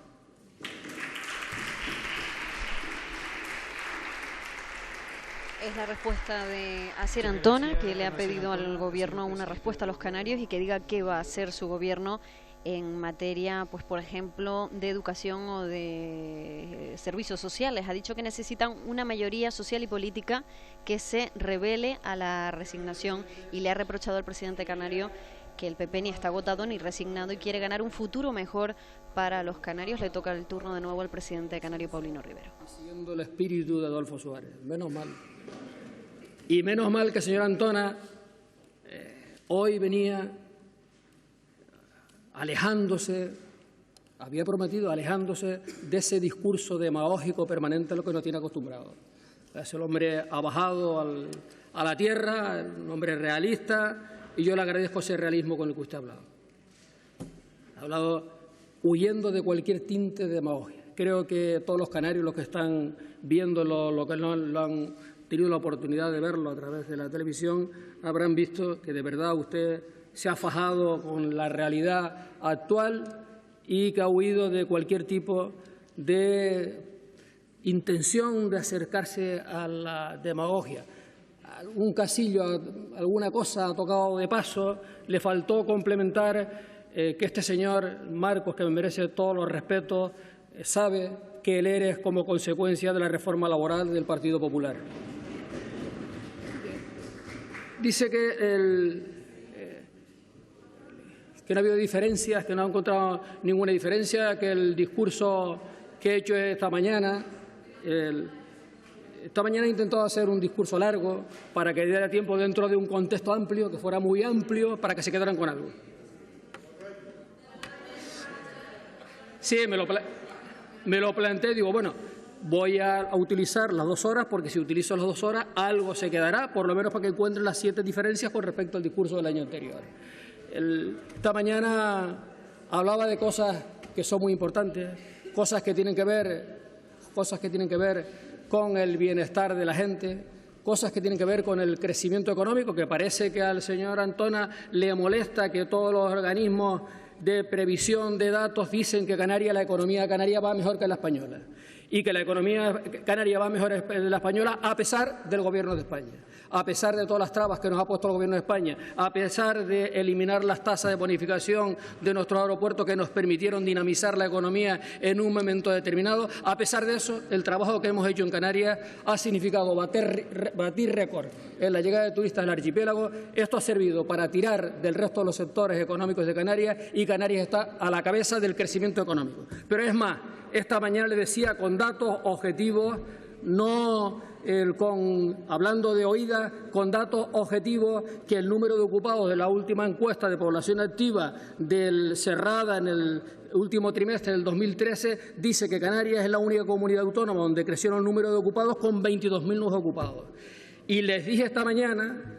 Es la respuesta de Asier Antona, que le ha pedido al Gobierno una respuesta a los canarios y que diga qué va a hacer su Gobierno en materia, pues por ejemplo, de educación o de servicios sociales. Ha dicho que necesitan una mayoría social y política que se revele a la resignación y le ha reprochado al presidente canario que el PP ni está agotado ni resignado y quiere ganar un futuro mejor para los canarios. Le toca el turno de nuevo al presidente canario, Paulino Rivero. Siguiendo el espíritu de Adolfo Suárez, menos mal. Y menos mal que el señor Antona hoy venía alejándose, había prometido alejándose de ese discurso demagógico permanente a lo que nos tiene acostumbrado. Es el hombre ha bajado a la tierra, un hombre realista, y yo le agradezco ese realismo con el que usted ha hablado. Ha hablado huyendo de cualquier tinte de demagogia. Creo que todos los canarios, los que están viendo lo que no lo han tenido la oportunidad de verlo a través de la televisión, habrán visto que de verdad usted se ha fajado con la realidad actual y que ha huido de cualquier tipo de intención de acercarse a la demagogia. Algún casillo, alguna cosa ha tocado de paso, le faltó complementar que este señor Marcos, que me merece todos los respetos, sabe que el ERE es como consecuencia de la reforma laboral del Partido Popular. Dice que no ha habido diferencias, que no ha encontrado ninguna diferencia, que el discurso que he hecho esta mañana he intentado hacer un discurso largo para que diera tiempo dentro de un contexto amplio, que fuera muy amplio, para que se quedaran con algo. Sí, me lo planteé, digo, bueno, voy a utilizar las 2 horas, porque si utilizo las 2 horas, algo se quedará, por lo menos para que encuentren las 7 diferencias con respecto al discurso del año anterior. Esta mañana hablaba de cosas que son muy importantes, cosas que tienen que ver con el bienestar de la gente, cosas que tienen que ver con el crecimiento económico, que parece que al señor Antona le molesta que todos los organismos de previsión de datos dicen que la economía canaria va mejor que la española y que la economía canaria va mejor que la española a pesar del Gobierno de España, a pesar de todas las trabas que nos ha puesto el Gobierno de España, a pesar de eliminar las tasas de bonificación de nuestros aeropuertos que nos permitieron dinamizar la economía en un momento determinado. A pesar de eso, el trabajo que hemos hecho en Canarias ha significado batir récord en la llegada de turistas al archipiélago. Esto ha servido para tirar del resto de los sectores económicos de Canarias y Canarias está a la cabeza del crecimiento económico. Pero es más, esta mañana le decía con datos objetivos, no hablando de oídas, con datos objetivos, que el número de ocupados de la última encuesta de población activa cerrada en el último trimestre del 2013 dice que Canarias es la única comunidad autónoma donde crecieron el número de ocupados con 22.000 nuevos ocupados. Y les dije esta mañana,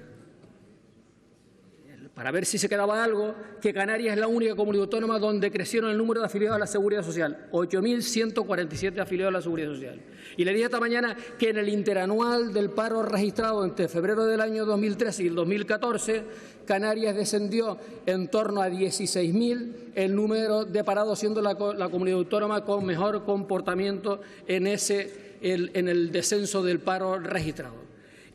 para ver si se quedaba algo, que Canarias es la única comunidad autónoma donde crecieron el número de afiliados a la Seguridad Social, 8.147 afiliados a la Seguridad Social. Y le dije esta mañana que en el interanual del paro registrado entre febrero del año 2013 y el 2014, Canarias descendió en torno a 16.000 el número de parados, siendo la comunidad autónoma con mejor comportamiento en el descenso del paro registrado.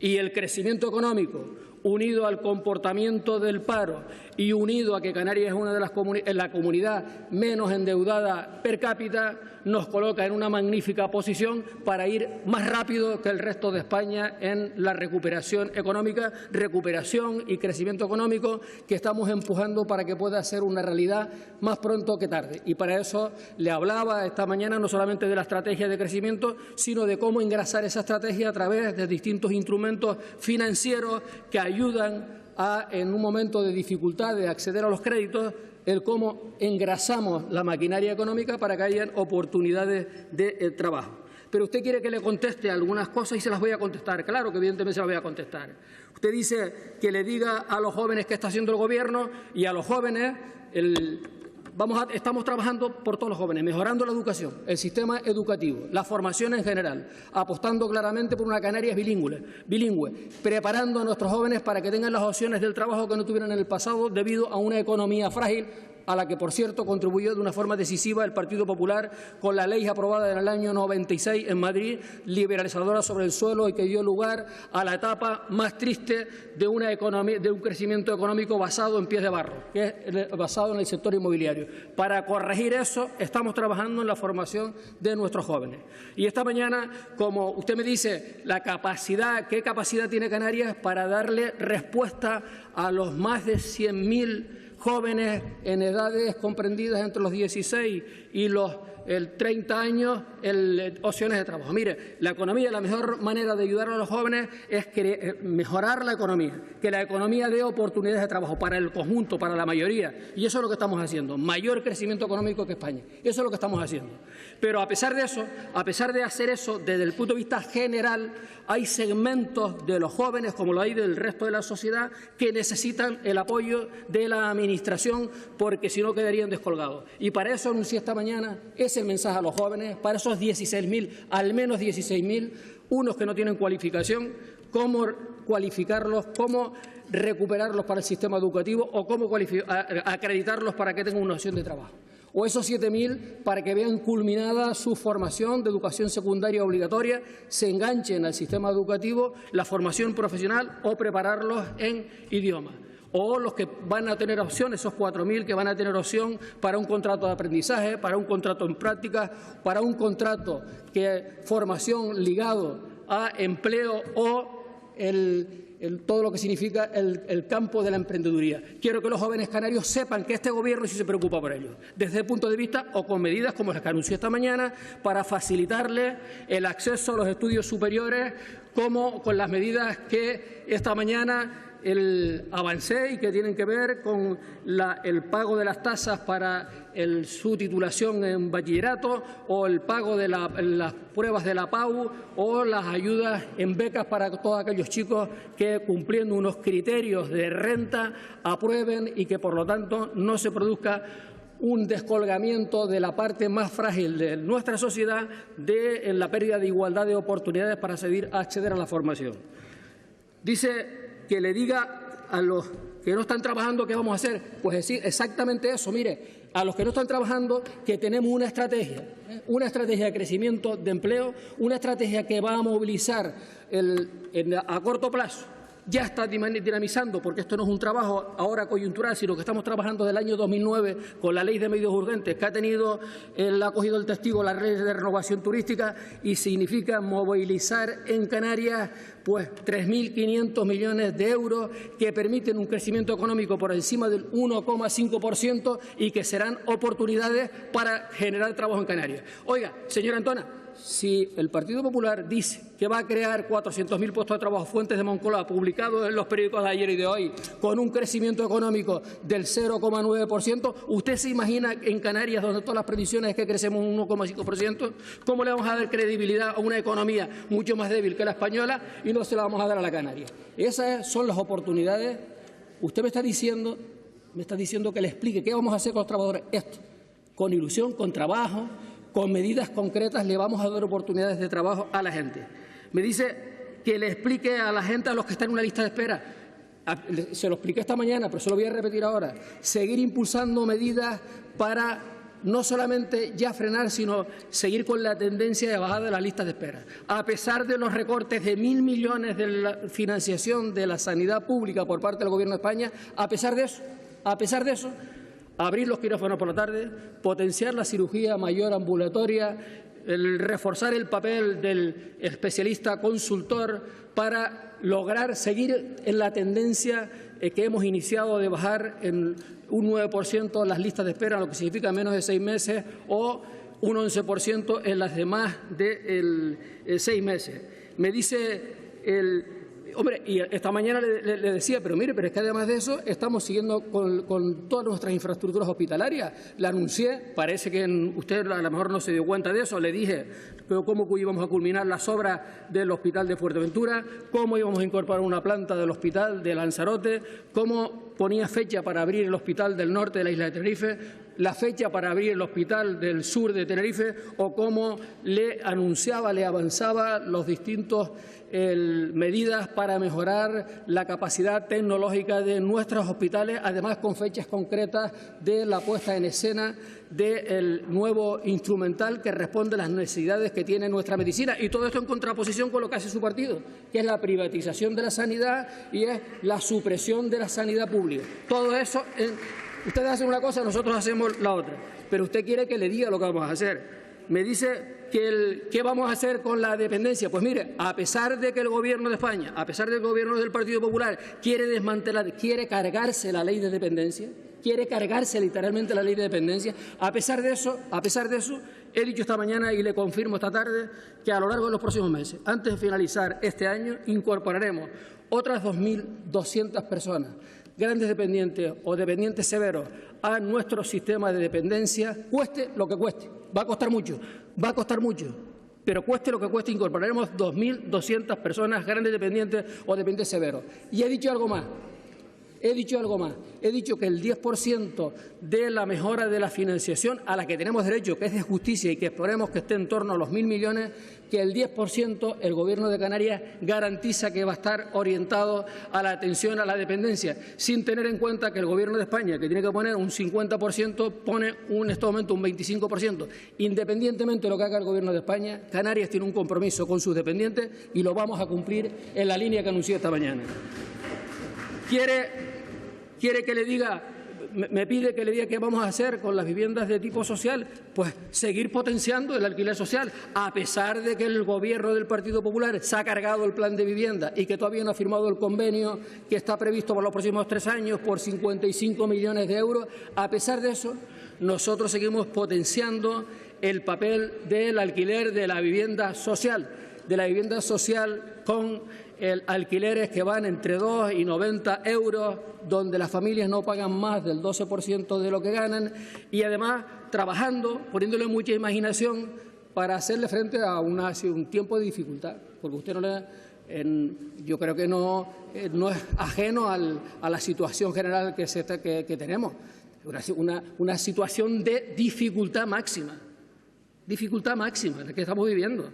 Y el crecimiento económico, unido al comportamiento del paro y unido a que Canarias es una de la comunidad menos endeudada per cápita, nos coloca en una magnífica posición para ir más rápido que el resto de España en la recuperación económica, recuperación y crecimiento económico que estamos empujando para que pueda ser una realidad más pronto que tarde. Y para eso le hablaba esta mañana no solamente de la estrategia de crecimiento, sino de cómo engrasar esa estrategia a través de distintos instrumentos financieros que ayudan a, en un momento de dificultad de acceder a los créditos, el cómo engrasamos la maquinaria económica para que haya oportunidades de trabajo. Pero usted quiere que le conteste algunas cosas y se las voy a contestar. Claro que evidentemente se las voy a contestar. Usted dice que le diga a los jóvenes qué está haciendo el Gobierno y a los jóvenes estamos trabajando por todos los jóvenes, mejorando la educación, el sistema educativo, la formación en general, apostando claramente por una Canarias bilingüe, preparando a nuestros jóvenes para que tengan las opciones del trabajo que no tuvieron en el pasado debido a una economía frágil, a la que, por cierto, contribuyó de una forma decisiva el Partido Popular con la ley aprobada en el año 96 en Madrid, liberalizadora sobre el suelo y que dio lugar a la etapa más triste de un crecimiento económico basado en pies de barro, que es basado en el sector inmobiliario. Para corregir eso, estamos trabajando en la formación de nuestros jóvenes. Y esta mañana, como usted me dice, ¿qué capacidad tiene Canarias para darle respuesta a los más de 100.000 jóvenes en edades comprendidas entre los 16 y los 30 años en opciones de trabajo? Mire, la economía, la mejor manera de ayudar a los jóvenes es mejorar la economía, que la economía dé oportunidades de trabajo para el conjunto, para la mayoría, y eso es lo que estamos haciendo, mayor crecimiento económico que España, eso es lo que estamos haciendo. Pero a pesar de eso, a pesar de hacer eso, desde el punto de vista general, hay segmentos de los jóvenes, como lo hay del resto de la sociedad, que necesitan el apoyo de la Administración, porque si no quedarían descolgados. Y para eso anuncié esta mañana el mensaje a los jóvenes, para esos 16.000, al menos 16.000, unos que no tienen cualificación, cómo cualificarlos, cómo recuperarlos para el sistema educativo o cómo acreditarlos para que tengan una opción de trabajo. O esos 7.000 para que vean culminada su formación de educación secundaria obligatoria, se enganchen al sistema educativo, la formación profesional o prepararlos en idioma. O los que van a tener opción, esos 4.000 que van a tener opción para un contrato de aprendizaje, para un contrato en práctica, para un contrato formación ligado a empleo o todo lo que significa el campo de la emprendeduría. Quiero que los jóvenes canarios sepan que este Gobierno sí se preocupa por ellos, desde el punto de vista o con medidas como las que anunció esta mañana para facilitarles el acceso a los estudios superiores, como con las medidas que esta mañana avancé y que tienen que ver con el pago de las tasas para su titulación en bachillerato o el pago de las pruebas de la PAU o las ayudas en becas para todos aquellos chicos que, cumpliendo unos criterios de renta, aprueben y que, por lo tanto, no se produzca un descolgamiento de la parte más frágil de nuestra sociedad en la pérdida de igualdad de oportunidades para acceder a la formación. Dice que le diga a los que no están trabajando qué vamos a hacer. Pues decir exactamente eso. Mire, a los que no están trabajando que tenemos una estrategia de crecimiento de empleo, una estrategia que va a movilizar a corto plazo. Ya está dinamizando, porque esto no es un trabajo ahora coyuntural, sino que estamos trabajando desde el año 2009 con la Ley de Medios Urgentes, que ha cogido el testigo la Ley de Renovación Turística y significa movilizar en Canarias pues 3.500 millones de euros que permiten un crecimiento económico por encima del 1,5% y que serán oportunidades para generar trabajo en Canarias. Oiga, señora Antona, si el Partido Popular dice que va a crear 400.000 puestos de trabajo, Fuentes de Moncloa, publicados en los periódicos de ayer y de hoy, con un crecimiento económico del 0,9%, ¿usted se imagina en Canarias, donde todas las predicciones es que crecemos un 1,5%? ¿Cómo le vamos a dar credibilidad a una economía mucho más débil que la española y no se la vamos a dar a la canaria? Esas son las oportunidades usted me está diciendo que le explique qué vamos a hacer con los trabajadores. Esto, con ilusión, con trabajo, con medidas concretas, le vamos a dar oportunidades de trabajo a la gente. Me dice que le explique a la gente, a los que están en una lista de espera. Se lo expliqué esta mañana, pero se lo voy a repetir ahora. Seguir impulsando medidas para no solamente ya frenar, sino seguir con la tendencia de bajada de las listas de espera. A pesar de los recortes de 1.000 millones de la financiación de la sanidad pública por parte del Gobierno de España, a pesar de eso, abrir los quirófanos por la tarde, potenciar la cirugía mayor ambulatoria, reforzar el papel del especialista consultor para lograr seguir en la tendencia que hemos iniciado de bajar en un 9% las listas de espera, lo que significa menos de 6 meses, o un 11% en las demás de 6 meses. Me dice hombre, y esta mañana le decía, pero mire, pero es que además de eso estamos siguiendo con todas nuestras infraestructuras hospitalarias. La anuncié, parece que usted a lo mejor no se dio cuenta de eso, le dije pero cómo íbamos a culminar las obras del Hospital de Fuerteventura, cómo íbamos a incorporar una planta del Hospital de Lanzarote, cómo ponía fecha para abrir el Hospital del Norte de la isla de Tenerife, la fecha para abrir el Hospital del Sur de Tenerife, o cómo le anunciaba, le avanzaba los distintos medidas para mejorar la capacidad tecnológica de nuestros hospitales, además con fechas concretas de la puesta en escena del nuevo instrumental que responde a las necesidades que tiene nuestra medicina. Y todo esto en contraposición con lo que hace su partido, que es la privatización de la sanidad y es la supresión de la sanidad pública. Todo eso, ustedes hacen una cosa, nosotros hacemos la otra. Pero usted quiere que le diga lo que vamos a hacer. Me dice que ¿qué vamos a hacer con la dependencia? Pues mire, a pesar de que el Gobierno de España, a pesar de que el Gobierno del Partido Popular quiere desmantelar, quiere cargarse la ley de dependencia, quiere cargarse literalmente la ley de dependencia, a pesar de eso, he dicho esta mañana y le confirmo esta tarde que a lo largo de los próximos meses, antes de finalizar este año, incorporaremos otras 2.200 personas, grandes dependientes o dependientes severos, a nuestro sistema de dependencia, cueste lo que cueste. Va a costar mucho, pero cueste lo que cueste, incorporaremos 2.200 personas, grandes dependientes o dependientes severos. Y he dicho algo más. He dicho que el 10% de la mejora de la financiación a la que tenemos derecho, que es de justicia y que esperemos que esté en torno a los 1.000 millones, que el 10% el Gobierno de Canarias garantiza que va a estar orientado a la atención a la dependencia, sin tener en cuenta que el Gobierno de España, que tiene que poner un 50%, pone en este momento un 25%. Independientemente de lo que haga el Gobierno de España, Canarias tiene un compromiso con sus dependientes y lo vamos a cumplir en la línea que anuncié esta mañana. ¿Quiere que le diga, me pide que le diga qué vamos a hacer con las viviendas de tipo social? Pues seguir potenciando el alquiler social, a pesar de que el Gobierno del Partido Popular se ha cargado el plan de vivienda y que todavía no ha firmado el convenio que está previsto para los próximos 3 años por 55 millones de euros. A pesar de eso, nosotros seguimos potenciando el papel del alquiler de la vivienda social, con alquileres que van entre 2 y 90 euros, donde las familias no pagan más del 12% de lo que ganan, y además trabajando, poniéndole mucha imaginación para hacerle frente a un tiempo de dificultad, porque usted yo creo que no es ajeno a la situación general que tenemos, una situación de dificultad máxima la que estamos viviendo.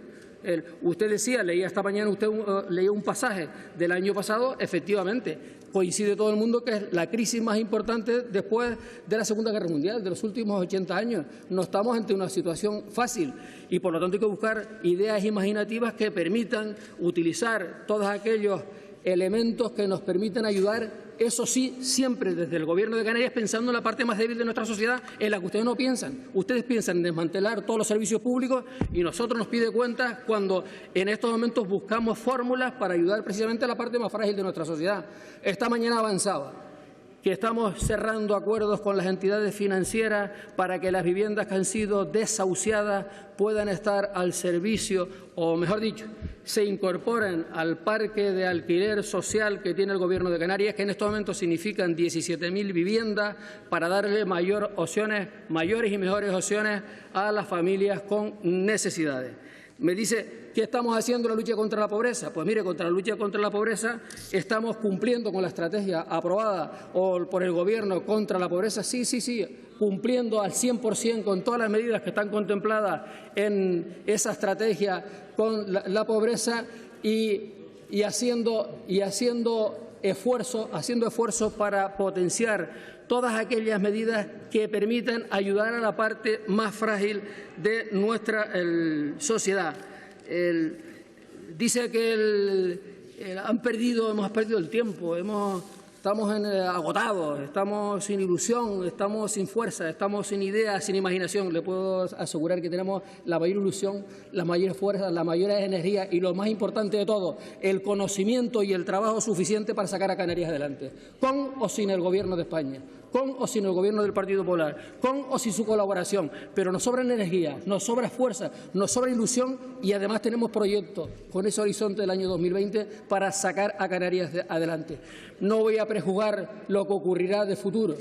Usted decía, leía esta mañana, usted leía un pasaje del año pasado, efectivamente, coincide todo el mundo que es la crisis más importante después de la Segunda Guerra Mundial, de los últimos 80 años. No estamos ante una situación fácil y, por lo tanto, hay que buscar ideas imaginativas que permitan utilizar todos aquellos elementos que nos permitan ayudar, eso sí, siempre desde el Gobierno de Canarias, pensando en la parte más débil de nuestra sociedad, en la que ustedes no piensan. Ustedes piensan en desmantelar todos los servicios públicos y nosotros nos pide cuentas cuando en estos momentos buscamos fórmulas para ayudar precisamente a la parte más frágil de nuestra sociedad. Esta mañana avanzaba que estamos cerrando acuerdos con las entidades financieras para que las viviendas que han sido desahuciadas puedan estar al servicio, o mejor dicho, se incorporen al parque de alquiler social que tiene el Gobierno de Canarias, que en estos momentos significan 17.000 viviendas, para darle mayores y mejores opciones a las familias con necesidades. Me dice, ¿qué estamos haciendo en la lucha contra la pobreza? Pues mire, contra la lucha contra la pobreza estamos cumpliendo con la estrategia aprobada por el Gobierno contra la pobreza. Sí, cumpliendo al 100% con todas las medidas que están contempladas en esa estrategia con la pobreza y haciendo esfuerzos para potenciar todas aquellas medidas que permitan ayudar a la parte más frágil de nuestra sociedad. Dice que hemos perdido el tiempo, estamos agotados, estamos sin ilusión, estamos sin fuerza, estamos sin ideas, sin imaginación. Le puedo asegurar que tenemos la mayor ilusión, las mayores fuerzas, las mayores energías y lo más importante de todo, el conocimiento y el trabajo suficiente para sacar a Canarias adelante, con o sin el Gobierno de España, con o sin el Gobierno del Partido Popular, con o sin su colaboración. Pero nos sobran energías, nos sobra fuerza, nos sobra ilusión y además tenemos proyectos con ese horizonte del año 2020 para sacar a Canarias adelante. No voy a prejugar lo que ocurrirá de futuro.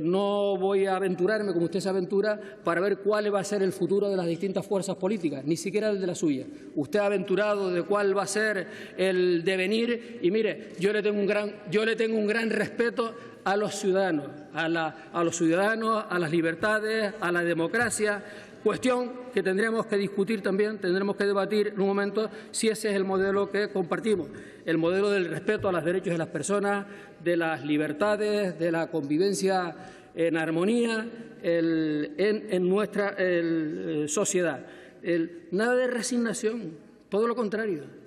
No voy a aventurarme, como usted se aventura, para ver cuál va a ser el futuro de las distintas fuerzas políticas, ni siquiera el de la suya. Usted ha aventurado de cuál va a ser el devenir y, mire, yo le tengo un gran respeto a los ciudadanos, a las libertades, a la democracia, cuestión que tendremos que discutir también, tendremos que debatir en un momento si ese es el modelo que compartimos, el modelo del respeto a los derechos de las personas, de las libertades, de la convivencia en armonía en nuestra sociedad. Nada de resignación, todo lo contrario.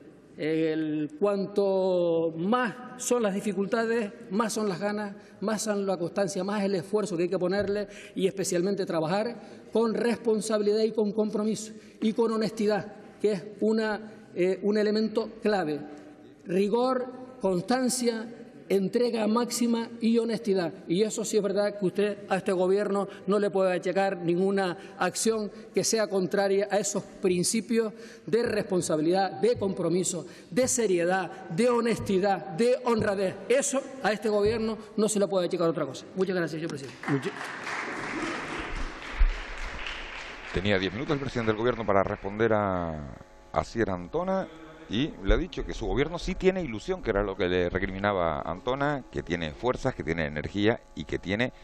Cuanto más son las dificultades, más son las ganas, más son la constancia, más el esfuerzo que hay que ponerle y especialmente trabajar con responsabilidad y con compromiso y con honestidad, que es un elemento clave. Rigor, constancia, entrega máxima y honestidad. Y eso sí es verdad que usted a este Gobierno no le puede achacar ninguna acción que sea contraria a esos principios de responsabilidad, de compromiso, de seriedad, de honestidad, de honradez. Eso a este Gobierno no se le puede achacar otra cosa. Muchas gracias, señor presidente. Tenía 10 minutos el presidente del Gobierno para responder a Asier Antona. Y le ha dicho que su gobierno sí tiene ilusión, que era lo que le recriminaba a Antona, que tiene fuerzas, que tiene energía y que tiene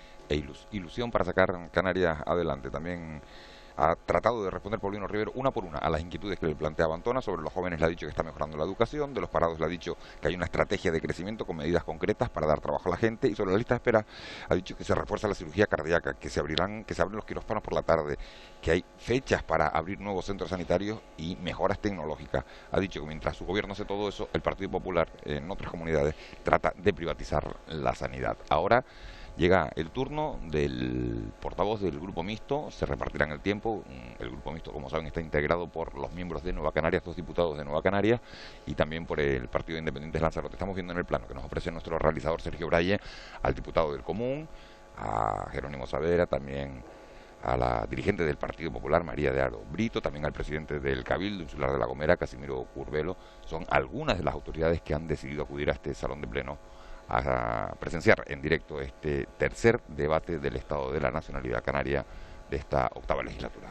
ilusión para sacar Canarias adelante. También ha tratado de responder Paulino Rivero una por una a las inquietudes que le planteaba Antona. Sobre los jóvenes le ha dicho que está mejorando la educación, de los parados le ha dicho que hay una estrategia de crecimiento con medidas concretas para dar trabajo a la gente, y sobre la lista de espera ha dicho que se refuerza la cirugía cardíaca, que se abren los quirófanos por la tarde, que hay fechas para abrir nuevos centros sanitarios y mejoras tecnológicas. Ha dicho que mientras su gobierno hace todo eso, el Partido Popular en otras comunidades trata de privatizar la sanidad. Ahora llega el turno del portavoz del Grupo Mixto, se repartirán el tiempo. El Grupo Mixto, como saben, está integrado por los miembros de Nueva Canarias, 2 diputados de Nueva Canarias, y también por el Partido de Independientes Lanzarote. Estamos viendo en el plano que nos ofrece nuestro realizador Sergio Braille al diputado del Común, a Jerónimo Savera, también a la dirigente del Partido Popular, María de Aro Brito, también al presidente del Cabildo Insular de La Gomera, Casimiro Curbelo. Son algunas de las autoridades que han decidido acudir a este salón de pleno a presenciar en directo este tercer debate del Estado de la Nacionalidad Canaria de esta octava legislatura.